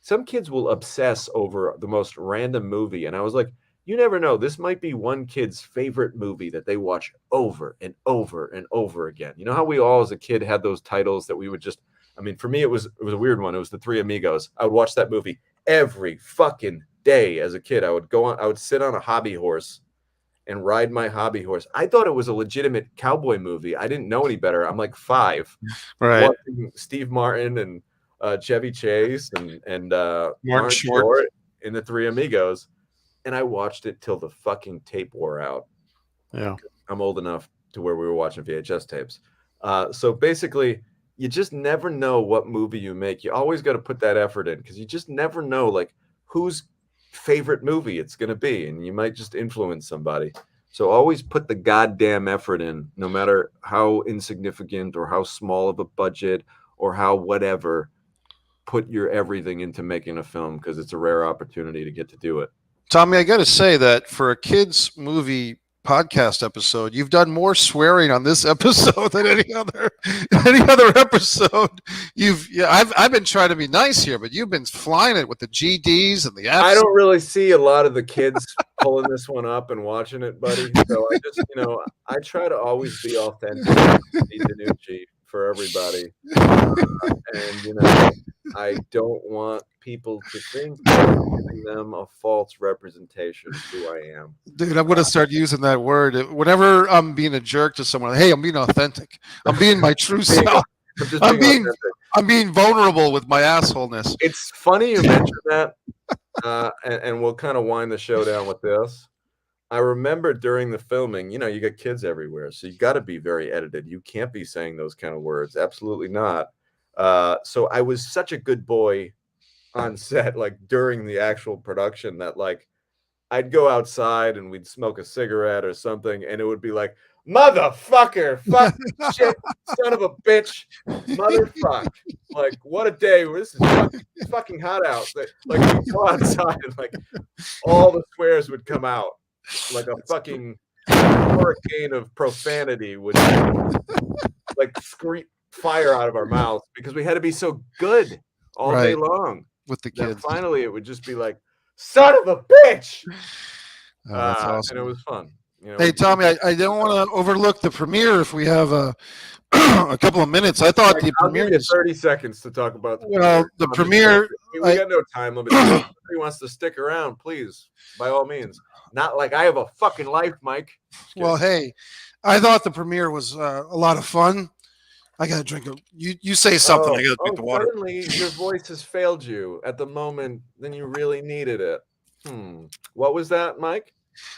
[SPEAKER 1] Some kids will obsess over the most random movie, and I was like, you never know, this might be one kid's favorite movie that they watch over and over and over again. You know how we all as a kid had those titles that we would just, I mean, for me, it was a weird one. It was The Three Amigos. I would watch that movie every fucking day as a kid. I would sit on a hobby horse and ride my hobby horse. I thought it was a legitimate cowboy movie. I didn't know any better. I'm like 5,
[SPEAKER 2] Right.
[SPEAKER 1] watching Steve Martin and Chevy Chase and
[SPEAKER 2] Martin Short
[SPEAKER 1] in The Three Amigos, and I watched it till the fucking tape wore out.
[SPEAKER 2] Yeah.
[SPEAKER 1] I'm old enough to where we were watching VHS tapes. So basically, you just never know what movie you make. You always got to put that effort in because you just never know like whose favorite movie it's going to be, and you might just influence somebody. So always put the goddamn effort in, no matter how insignificant or how small of a budget or how whatever. Put your everything into making a film because it's a rare opportunity to get to do it.
[SPEAKER 2] Tommy, I got to say that for a kids movie podcast episode, you've done more swearing on this episode than any other episode. I've been trying to be nice here, but you've been flying it with the GDs and the Fs.
[SPEAKER 1] I don't really see a lot of the kids pulling this one up and watching it, buddy. So I just, I try to always be authentic, DiNucci for everybody, and I don't want people to think that I'm giving them a false representation of who I am.
[SPEAKER 2] Dude, I'm going to start using that word. Whenever I'm being a jerk to someone, hey, I'm being authentic. I'm being my true self. I'm being vulnerable with my assholeness.
[SPEAKER 1] It's funny you mentioned that, and we'll kind of wind the show down with this. I remember during the filming, you got kids everywhere, so you got to be very edited. You can't be saying those kind of words. Absolutely not. So I was such a good boy on set, like during the actual production, that like I'd go outside and we'd smoke a cigarette or something, and it would be like, motherfucker, fuck, shit, son of a bitch, motherfuck. Like, what a day. This is fucking hot out. Like, we'd go outside and like all the swears would come out. Like a fucking hurricane of profanity would like scream fire out of our mouths because we had to be so good all day long
[SPEAKER 2] with the kids.
[SPEAKER 1] Finally, it would just be like, son of a bitch.
[SPEAKER 2] That's awesome.
[SPEAKER 1] And it was fun. You know,
[SPEAKER 3] hey, Tommy, I don't want to overlook the premiere if we have a couple of minutes. I thought the premiere
[SPEAKER 1] was 30 seconds to talk about
[SPEAKER 3] the premiere.
[SPEAKER 1] We got no time limit. If anybody wants to stick around, please, by all means. Not like I have a fucking life, Mike.
[SPEAKER 3] Well, hey, I thought the premiere was a lot of fun. I got to drink you say something. I got to drink the water.
[SPEAKER 1] Suddenly your voice has failed you at the moment then you really needed it. What was that, Mike?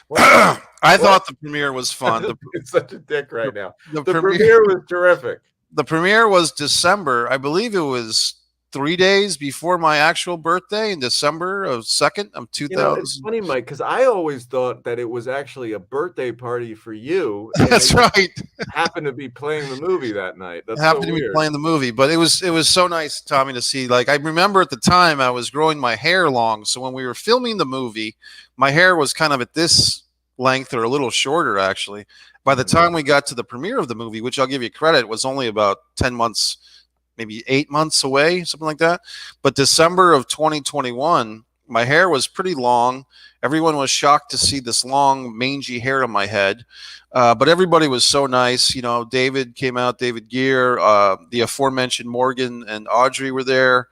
[SPEAKER 2] I thought the premiere was fun.
[SPEAKER 1] It's such a dick right now. The premiere was terrific.
[SPEAKER 2] The premiere was December. I believe it was 3 days before my actual birthday in December of 2nd of 2000.
[SPEAKER 1] You know, it's funny, Mike, because I always thought that it was actually a birthday party for you.
[SPEAKER 2] That's right.
[SPEAKER 1] Happened to be playing the movie that night. That's
[SPEAKER 2] happened to be playing the movie, but it was so nice, Tommy, to see. Like, I remember at the time I was growing my hair long, so when we were filming the movie, my hair was kind of at this length or a little shorter, actually. By the time we got to the premiere of the movie, which I'll give you credit, was only about 10 months, maybe 8 months away, something like that. But December of 2021, my hair was pretty long. Everyone was shocked to see this long, mangy hair on my head. But everybody was so nice. You know, David came out, David Gear, the aforementioned Morgan and Audrey were there.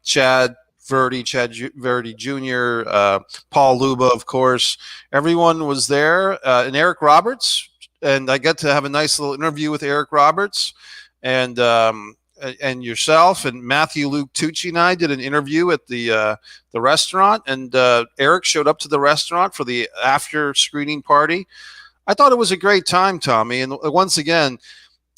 [SPEAKER 2] Chad Verdi Jr., Paul Luba, of course. Everyone was there. And Eric Roberts. And I got to have a nice little interview with Eric Roberts. And yourself and Matthew Luke Tucci and I did an interview at the restaurant, and Eric showed up to the restaurant for the after screening party. I thought it was a great time, Tommy. And once again,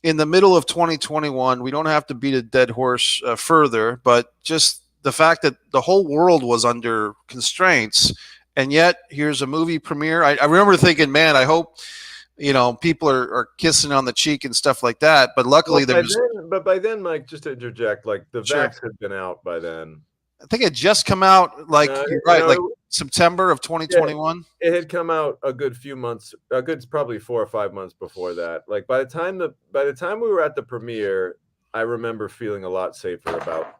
[SPEAKER 2] in the middle of 2021, we don't have to beat a dead horse further, but just the fact that the whole world was under constraints, and yet here's a movie premiere. I remember thinking, man, I hope people are kissing on the cheek and stuff like that. But luckily,
[SPEAKER 1] but by then, Mike, just to interject, like the vax had been out by then.
[SPEAKER 2] I think it just come out like like September of 2021.
[SPEAKER 1] Yeah, it had come out a good few months, probably 4 or 5 months before that. Like by the time we were at the premiere, I remember feeling a lot safer about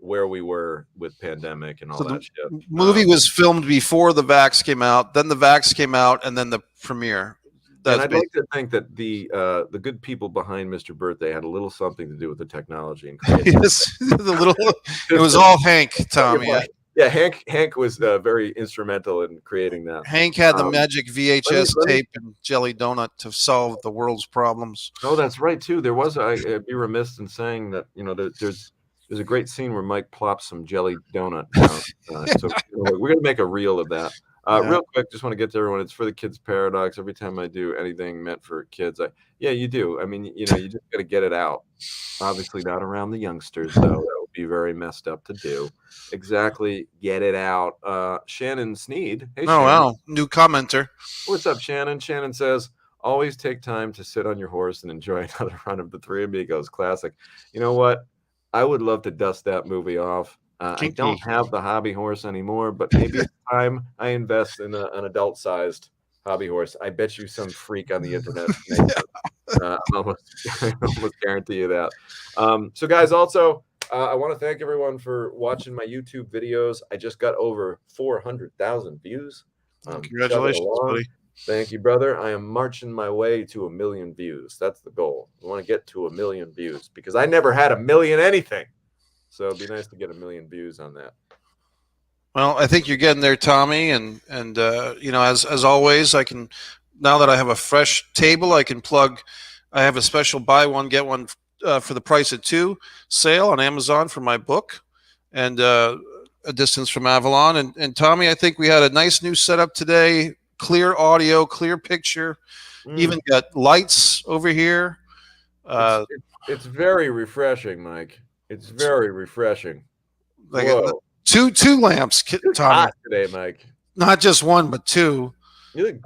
[SPEAKER 1] where we were with pandemic and all that shit.
[SPEAKER 2] Movie was filmed before the vax came out, then the vax came out, and then the premiere.
[SPEAKER 1] And I'd like to think that the good people behind Mr. Birthday had a little something to do with the technology. And
[SPEAKER 2] yes, it was all Hank, Tommy.
[SPEAKER 1] Yeah, Hank was very instrumental in creating that.
[SPEAKER 2] Hank had the magic VHS tape and jelly donut to solve the world's problems.
[SPEAKER 1] Oh, that's right too. There was I'd be remiss in saying that there's a great scene where Mike plops some jelly donut down. So we're gonna make a reel of that. Real quick, just want to get to everyone. It's for the Kids Paradox. Every time I do anything meant for kids, you do. I mean, you just got to get it out. Obviously, not around the youngsters, though. That would be very messed up to do. Exactly, get it out. Shannon Sneed. Hey, Shannon.
[SPEAKER 2] Wow, new commenter.
[SPEAKER 1] What's up, Shannon? Shannon says, always take time to sit on your horse and enjoy another run of the Three Amigos classic. You know what? I would love to dust that movie off. I don't have the hobby horse anymore, but maybe it's time I invest in an adult-sized hobby horse. I bet you some freak on the internet. I almost guarantee you that. So, guys, also, I want to thank everyone for watching my YouTube videos. I just got over 400,000 views.
[SPEAKER 2] Congratulations, buddy.
[SPEAKER 1] Thank you, brother. I am marching my way to 1 million views. That's the goal. I want to get to 1 million views because I never had 1 million anything. So it'd be nice to get 1 million views on that.
[SPEAKER 2] Well, I think you're getting there, Tommy. And as always, I can, now that I have a fresh table, I can plug. I have a special buy one get one for the price of two sale on Amazon for my book, and A Distance from Avalon. And Tommy, I think we had a nice new setup today. Clear audio, clear picture. Even got lights over here.
[SPEAKER 1] It's very refreshing, Mike. It's very refreshing.
[SPEAKER 3] Like
[SPEAKER 1] Whoa.
[SPEAKER 3] two lamps,
[SPEAKER 1] You're
[SPEAKER 3] Tommy.
[SPEAKER 1] hot today, Mike.
[SPEAKER 3] Not just one, but two.
[SPEAKER 1] Look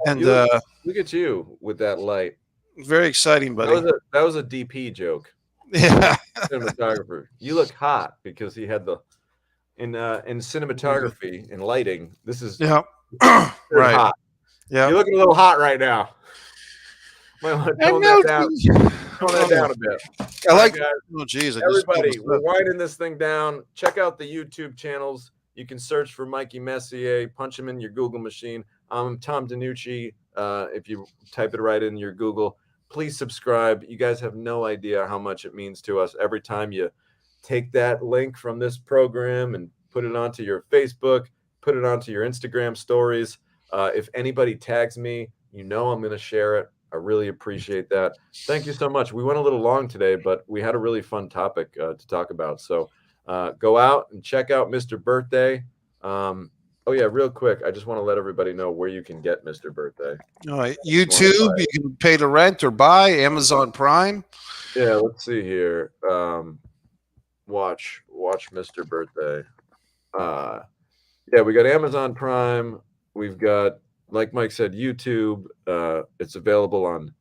[SPEAKER 1] at you with that light.
[SPEAKER 3] Very exciting, buddy.
[SPEAKER 1] That was a DP joke.
[SPEAKER 3] Yeah.
[SPEAKER 1] Cinematographer. You look hot because he had the in cinematography and lighting. This is
[SPEAKER 3] Yeah.
[SPEAKER 1] right. Hot.
[SPEAKER 3] Yeah.
[SPEAKER 1] You're looking a little hot right now. Might want to tone that down a bit.
[SPEAKER 3] I like.
[SPEAKER 1] Guys.
[SPEAKER 3] Oh, geez.
[SPEAKER 1] Everybody, we're winding this thing down. Check out the YouTube channels. You can search for Mikey Messier. Punch him in your Google machine. I'm Tom DiNucci. If you type it right in your Google, please subscribe. You guys have no idea how much it means to us every time you take that link from this program and put it onto your Facebook, put it onto your Instagram stories. If anybody tags me, I'm going to share it. I really appreciate that. Thank you so much. We went a little long today, but we had a really fun topic to talk about. So go out and check out Mr. Birthday. Oh, yeah, real quick. I just want to let everybody know where you can get Mr. Birthday.
[SPEAKER 3] All right. YouTube, you can pay to rent or buy. Amazon Prime.
[SPEAKER 1] Yeah, let's see here. Watch Mr. Birthday. Yeah, we got Amazon Prime. We've got, like Mike said, YouTube. It's available on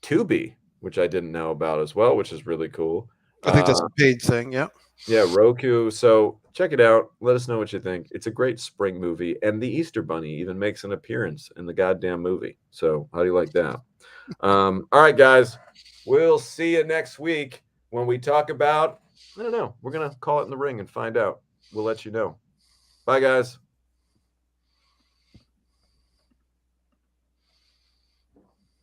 [SPEAKER 1] Tubi, which I didn't know about as well, which is really cool.
[SPEAKER 3] I think that's a paid thing. Yeah.
[SPEAKER 1] Yeah, Roku. So check it out. Let us know what you think. It's a great spring movie, and the Easter Bunny even makes an appearance in the goddamn movie. So how do you like that? All right, guys. We'll see you next week when we talk about, I don't know. We're going to call it in the ring and find out. We'll let you know. Bye, guys.